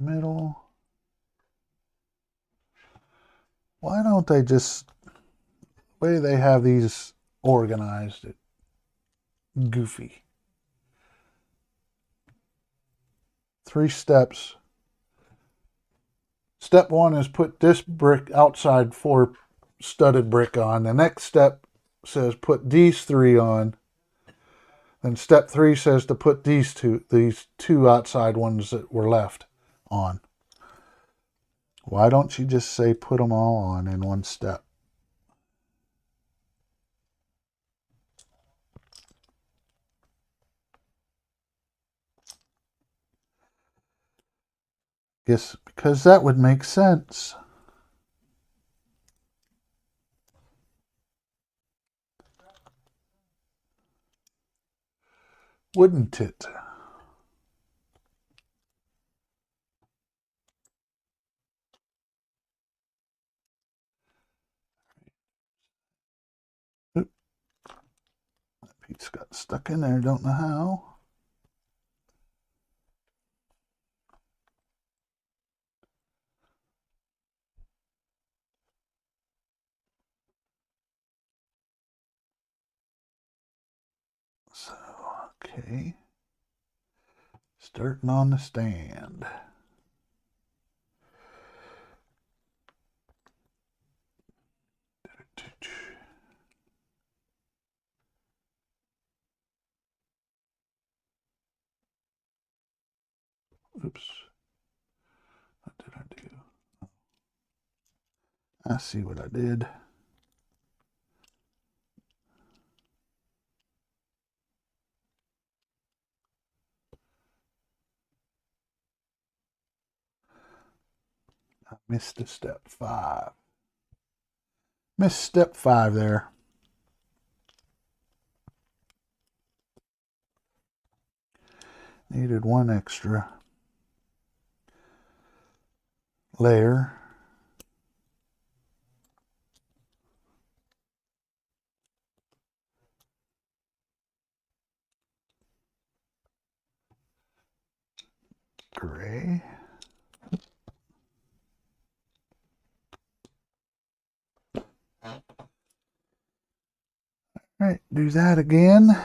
Middle. Why don't they just, the way they have these organized, it goofy. 3 steps. Step 1 is put this brick outside 4 studded brick on. The next step says put these 3 on. Then step 3 says to put these two outside ones that were left on. Why don't you just say put them all on in one step? Yes, because that would make sense. Wouldn't it? Oop. That piece got stuck in there, don't know how. So, okay. Starting on the stand. Oops. What did I do? I see what I did. Missed a step 5. Missed step 5 there. Needed one extra layer. Gray. All right, do that again.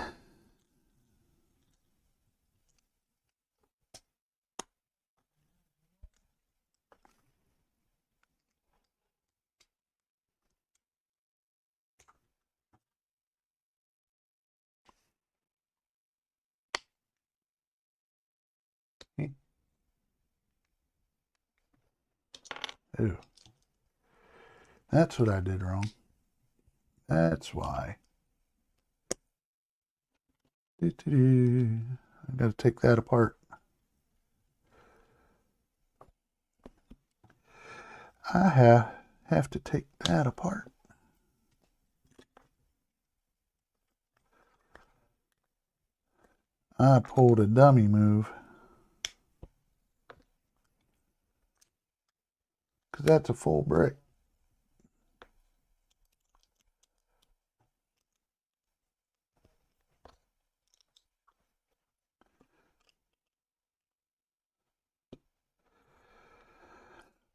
Ooh. That's what I did wrong. That's why. I got to take that apart. I have to take that apart. I pulled a dummy move. Because that's a full brick.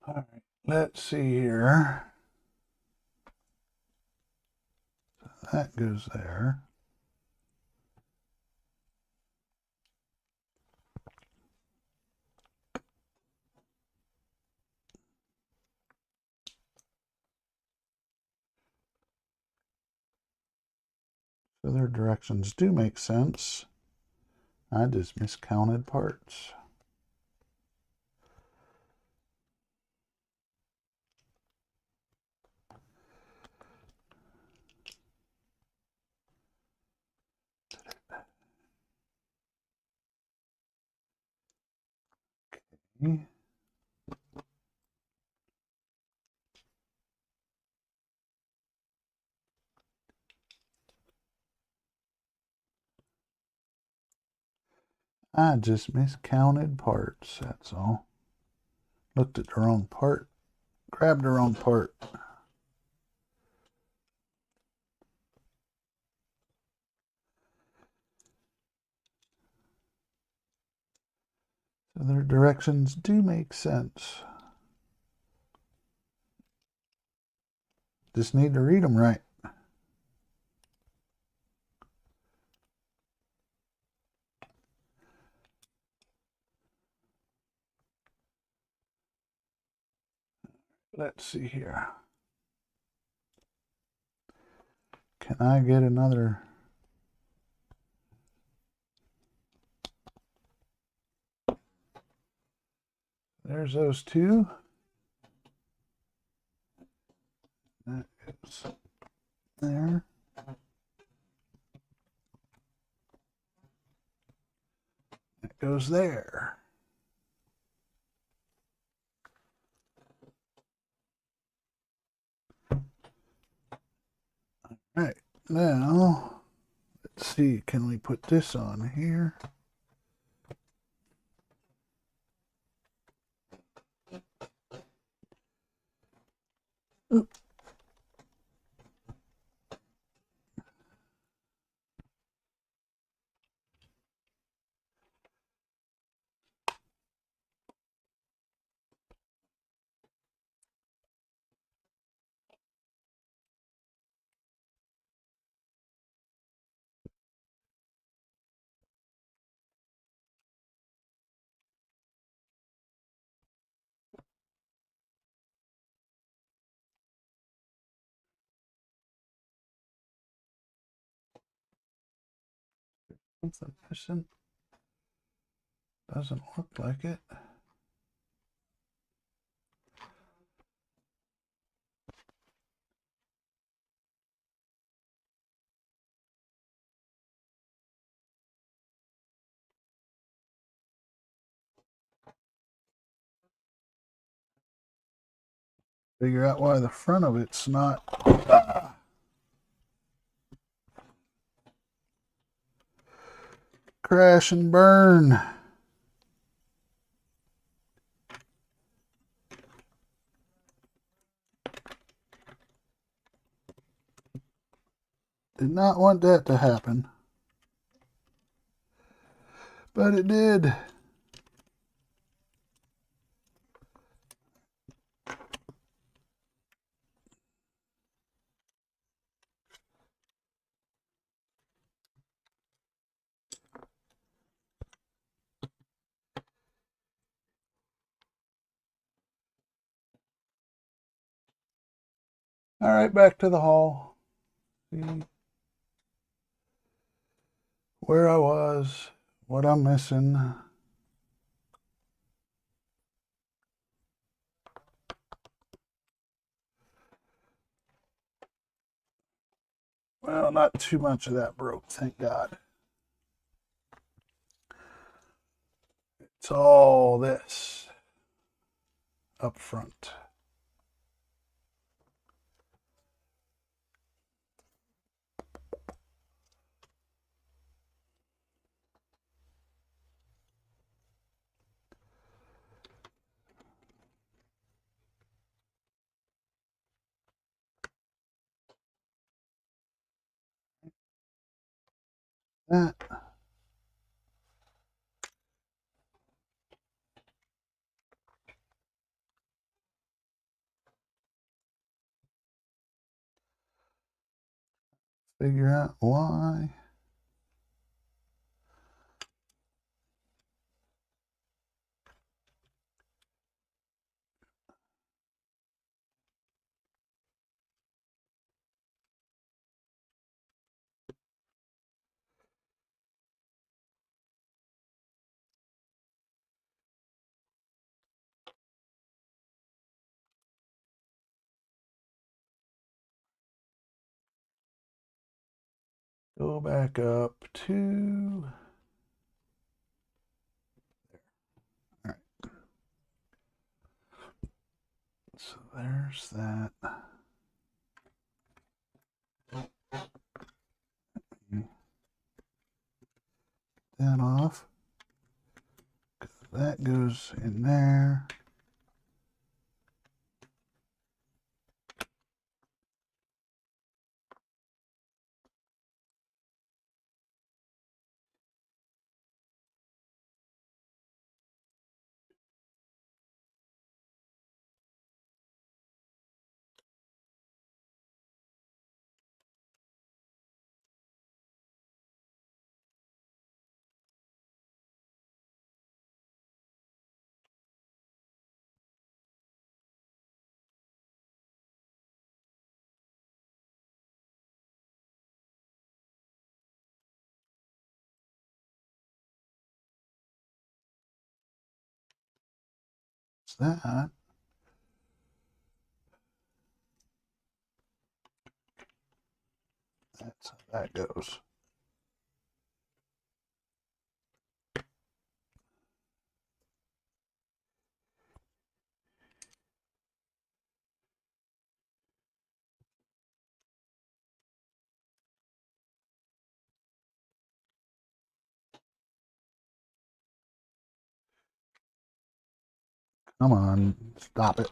All right, let's see here. That goes there. So their directions do make sense. I just miscounted parts. Okay. I just miscounted parts, that's all. Looked at the wrong part, grabbed the wrong part. So their directions do make sense. Just need to read them right. Let's see here. Can I get another? There's those two. That goes there. That goes there. All right, now let's see, can we put this on here? Oop. Something missing. Doesn't look like it. Figure out why the front of it's not. Crash and burn. Did not want that to happen. But it did. All right, back to the haul. See where I was, what I'm missing. Well, not too much of that broke, thank God. It's all this up front. That. Figure out why. Go back up to there. All right. So there's that. That off. That goes in there. That. That's how that goes. Come on, stop it.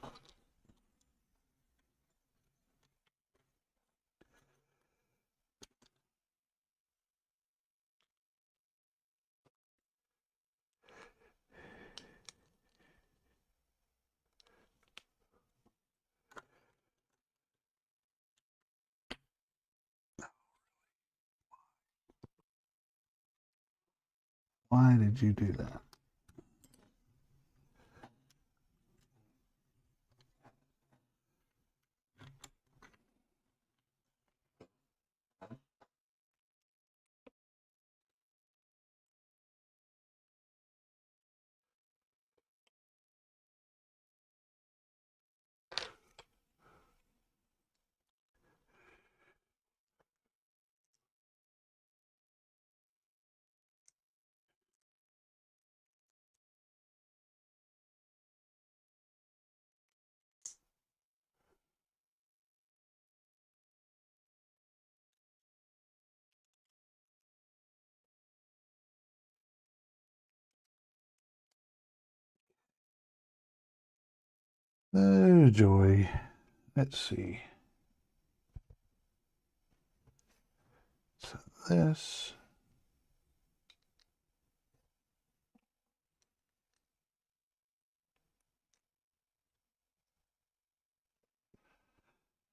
Why did you do that? Oh joy. Let's see. So this.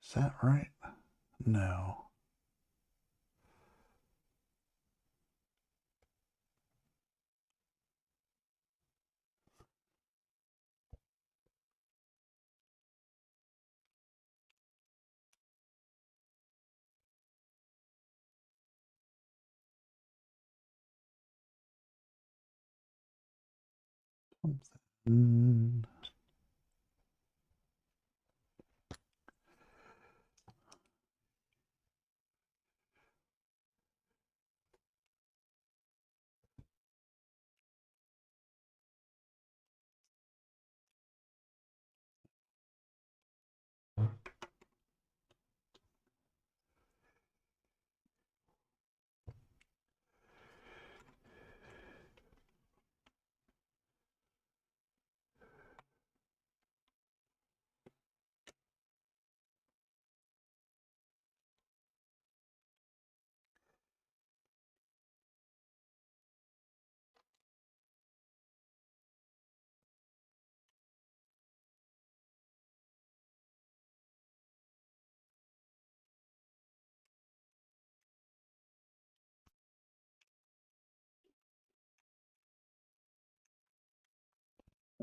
Is that right? No. Something.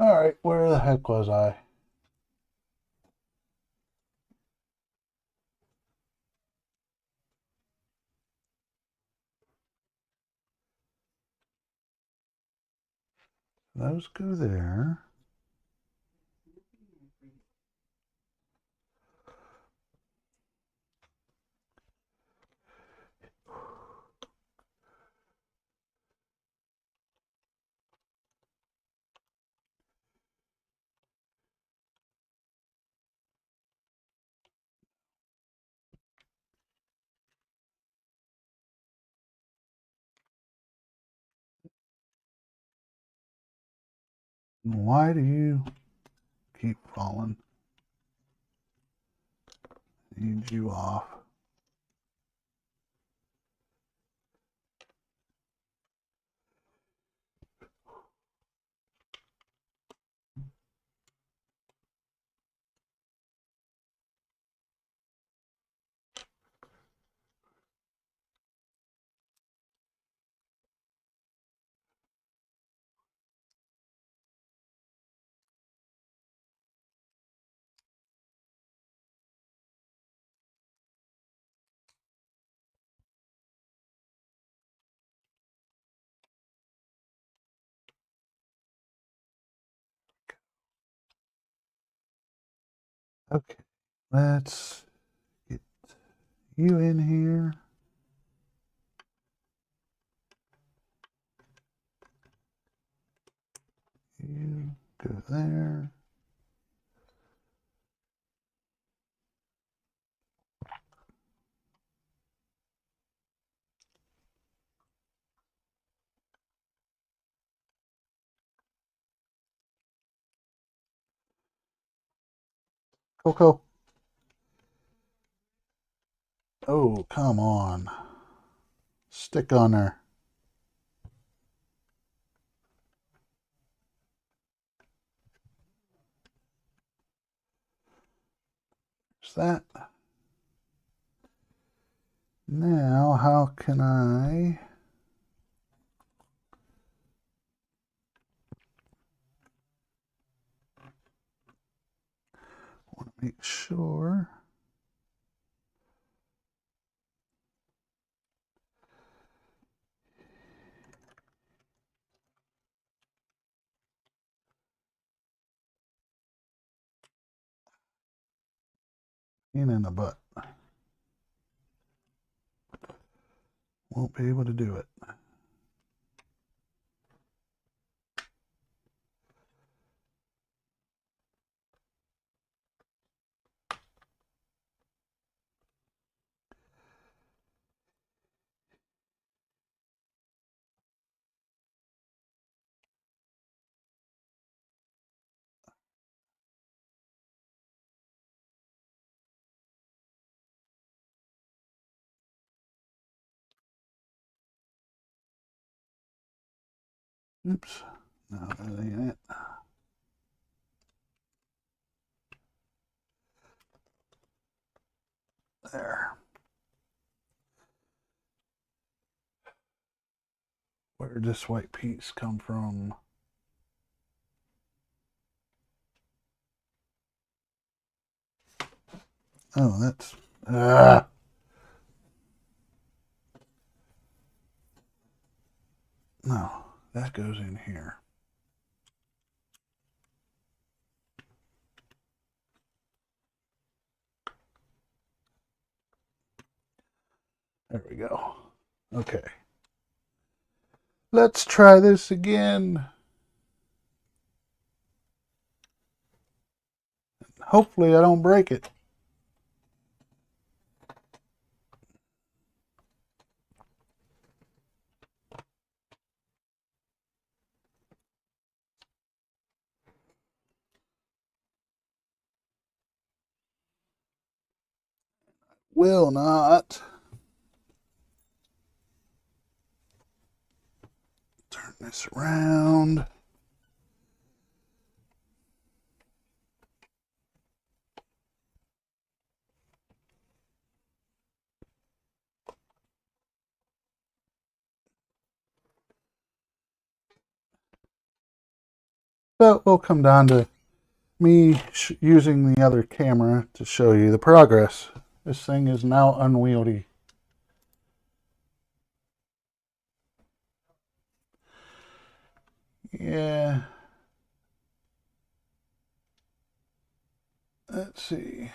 All right, where the heck was I? Those go there. Why do you keep falling? Need you off. Okay, let's get you in here. You go there. Coco. Oh, come on. Stick on there. Is that? Now, how can I... want to make sure... in the butt. Won't be able to do it. Oops. No, that ain't it. There. Where did this white piece come from? Oh, that's... No, that goes in here. There we go. Okay. Let's try this again. Hopefully I don't break it. Will not. Turn this around. But we'll come down to me using the other camera to show you the progress. This thing is now unwieldy. Yeah. Let's see.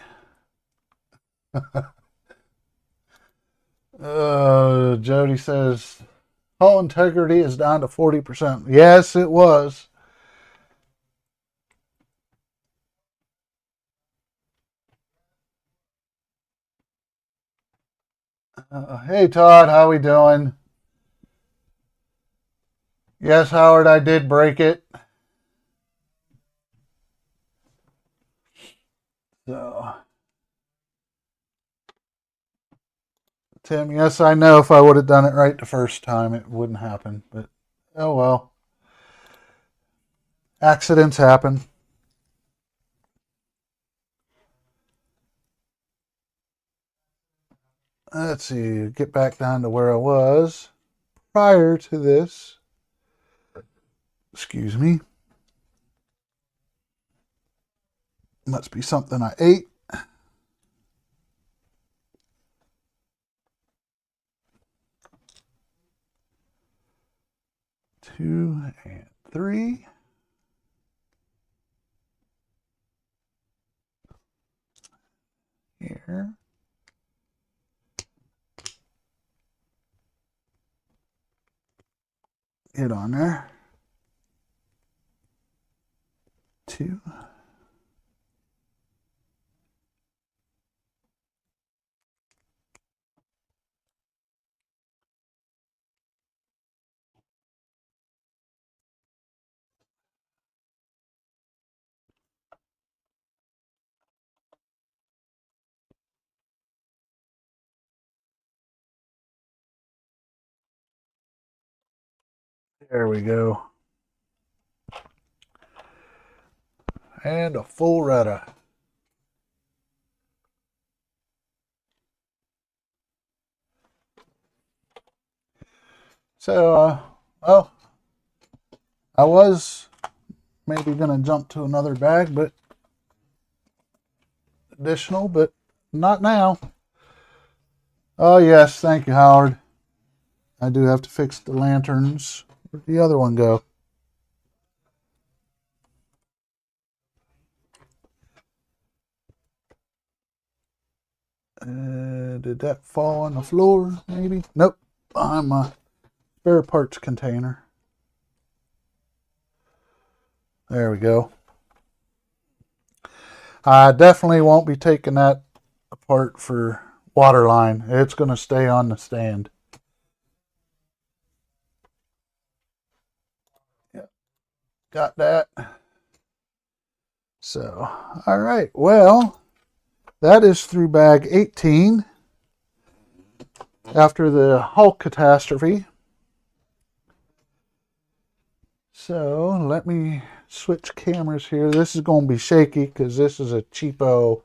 Jody says, hull integrity is down to 40%. Yes, it was. Hey, Todd, how we doing? Yes, Howard, I did break it. So, Tim, yes, I know if I would have done it right the first time, it wouldn't happen. But, oh well. Accidents happen. Let's see, get back down to where I was prior to this. Excuse me. Must be something I ate. 2 and 3. Here. Get on there. 2. There we go. And a full rudder. So, well, I was maybe going to jump to another bag, but additional, but not now. Oh, yes, thank you, Howard. I do have to fix the lanterns. Where'd the other one go? Did that fall on the floor, maybe? Nope, behind my spare parts container. There we go. I definitely won't be taking that apart for water line. It's going to stay on the stand. Yep. Got that. So, all right. Well, that is through bag 18 after the Hulk catastrophe. So let me switch cameras here. This is going to be shaky because this is a cheapo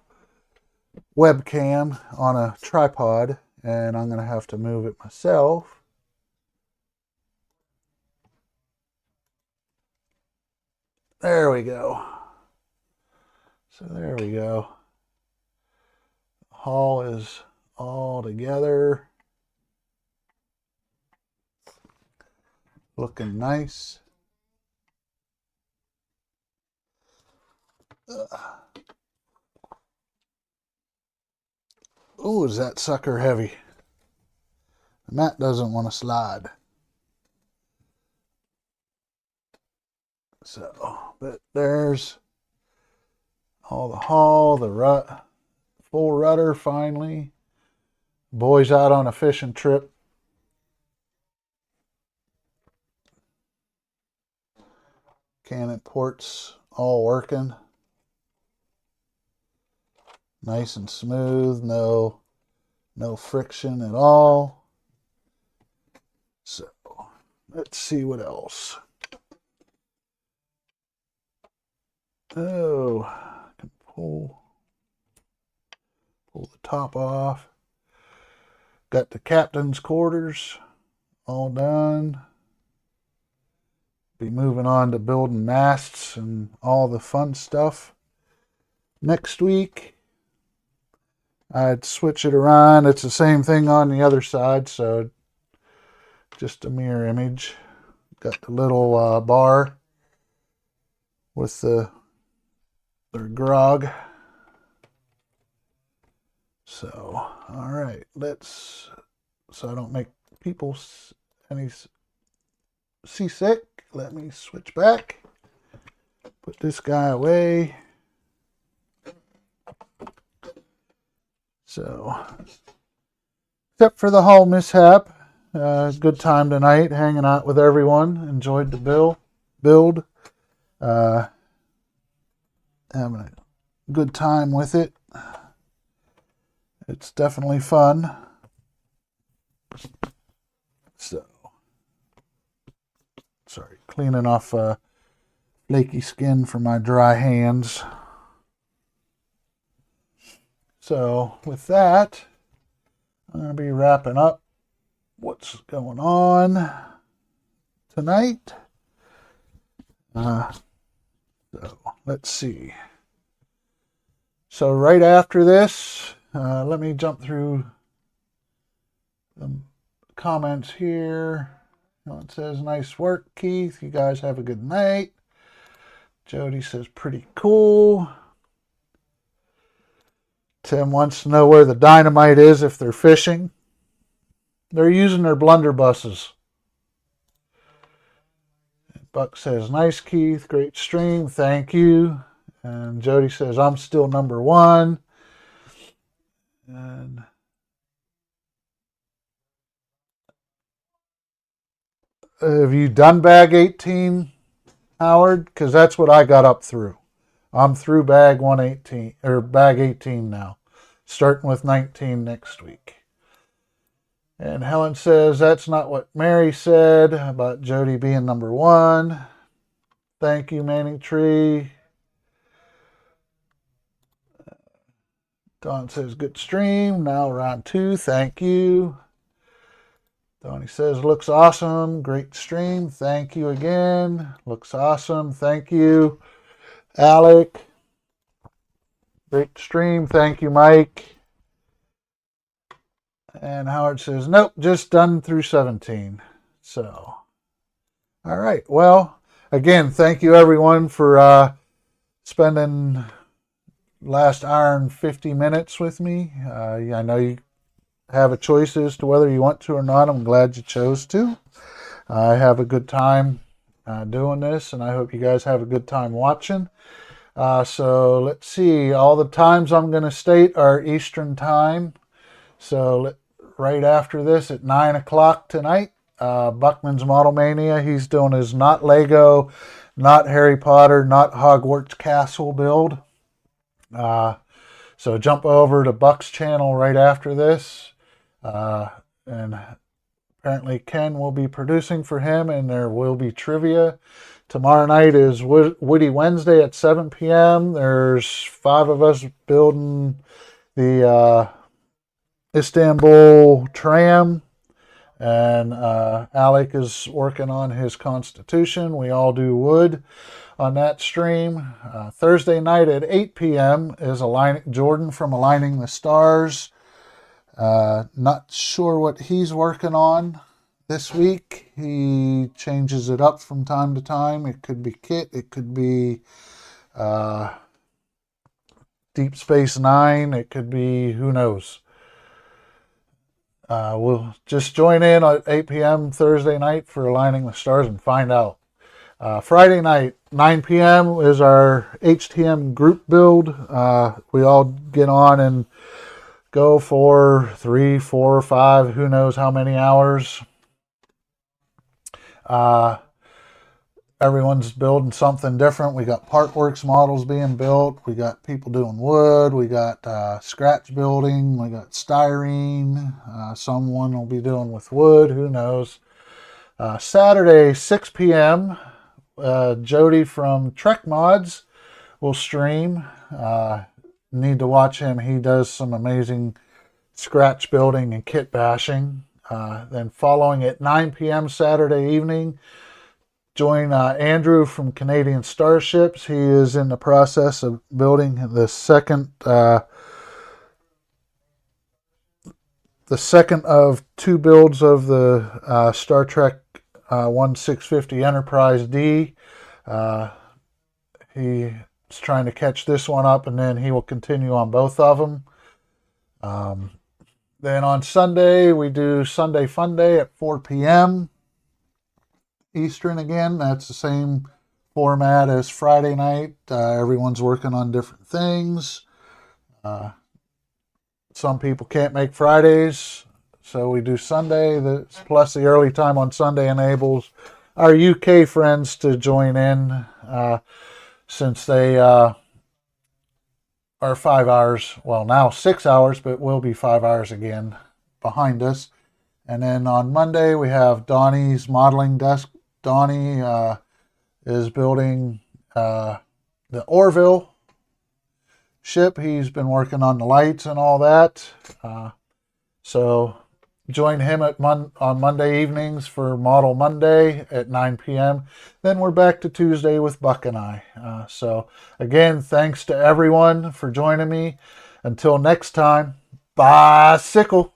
webcam on a tripod, and I'm going to have to move it myself. There we go. So there we go. The hull is all together. Looking nice. Oh, is that sucker heavy? The mat doesn't want to slide. So, but there's all the hull, the full rudder finally. Boys out on a fishing trip. Cannon ports all working. Nice and smooth, no friction at all. So, let's see what else. Oh, I can pull the top off. Got the captain's quarters all done. Be moving on to building masts and all the fun stuff next week. I'd switch it around. It's the same thing on the other side, so just a mirror image. Got the little bar with their grog. So, all right, so I don't make people any seasick, let me switch back. Put this guy away. So, except for the hull mishap, good time tonight, hanging out with everyone. Enjoyed the build. Having a good time with it. It's definitely fun. So, sorry, cleaning off flaky skin from my dry hands. So, with that, I'm going to be wrapping up what's going on tonight. So, let's see. So, right after this, let me jump through the comments here. It says, nice work, Keith. You guys have a good night. Jody says, pretty cool. Tim wants to know where the dynamite is if they're fishing. They're using their blunderbusses. Buck says, nice, Keith. Great stream. Thank you. And Jody says, I'm still number one. And have you done bag 18, Howard? Because that's what I got up through. I'm through bag 118 or bag 18 now, starting with 19 next week. And Helen says that's not what Mary said about Jody being number one. Thank you, Manning Tree. Don says good stream. Now round 2. Thank you. Donnie says looks awesome. Great stream. Thank you again. Looks awesome. Thank you. Alec, great stream. Thank you, Mike. And Howard says, nope, just done through 17. So, all right. Well, again, thank you, everyone, for spending last hour and 50 minutes with me. I know you have a choice as to whether you want to or not. I'm glad you chose to. I have a good time doing this, and I hope you guys have a good time watching. So let's see. All the times I'm going to state are Eastern time. So right after this at 9 o'clock tonight, Buckman's Model Mania. He's doing his not Lego, not Harry Potter, not Hogwarts Castle build. So jump over to Buck's channel right after this. And apparently Ken will be producing for him, and there will be trivia. Tomorrow night is Woody Wednesday at 7 p.m. There's 5 of us building the Istanbul tram, and Alec is working on his Constitution. We all do wood on that stream. Thursday night at 8 p.m. is Jordan from Aligning the Stars. Not sure what he's working on this week. He changes it up from time to time. It could be Kit. It could be Deep Space Nine. It could be, who knows. We'll just join in at 8 p.m. Thursday night for Aligning the Stars and find out. Friday night, 9 p.m. is our HTM group build. We all get on and go for 3, 4, 5, who knows how many hours. Everyone's building something different. We got Partworks models being built. We got people doing wood. We got scratch building. We got styrene. Someone will be doing with wood. Who knows? Saturday, 6 p.m., Jody from Trek Mods will stream. Need to watch him. He does some amazing scratch building and kit bashing. Then following at 9 p.m. Saturday evening, join Andrew from Canadian Starships. He is in the process of building the second of 2 builds of the Star Trek 1650 Enterprise D. He's trying to catch this one up, and then he will continue on both of them. Then on Sunday, we do Sunday Fun Day at 4 p.m. Eastern again. That's the same format as Friday night. Everyone's working on different things. Some people can't make Fridays, so we do Sunday. Plus the early time on Sunday enables our UK friends to join in, since they are 5 hours, well now 6 hours, but will be 5 hours again behind us. And then on Monday we have Donnie's modeling desk. Donnie is building the Orville ship. He's been working on the lights and all that. So join him on Monday evenings for Model Monday at 9 p.m. Then we're back to Tuesday with Buck and I. So again, thanks to everyone for joining me. Until next time, bicycle.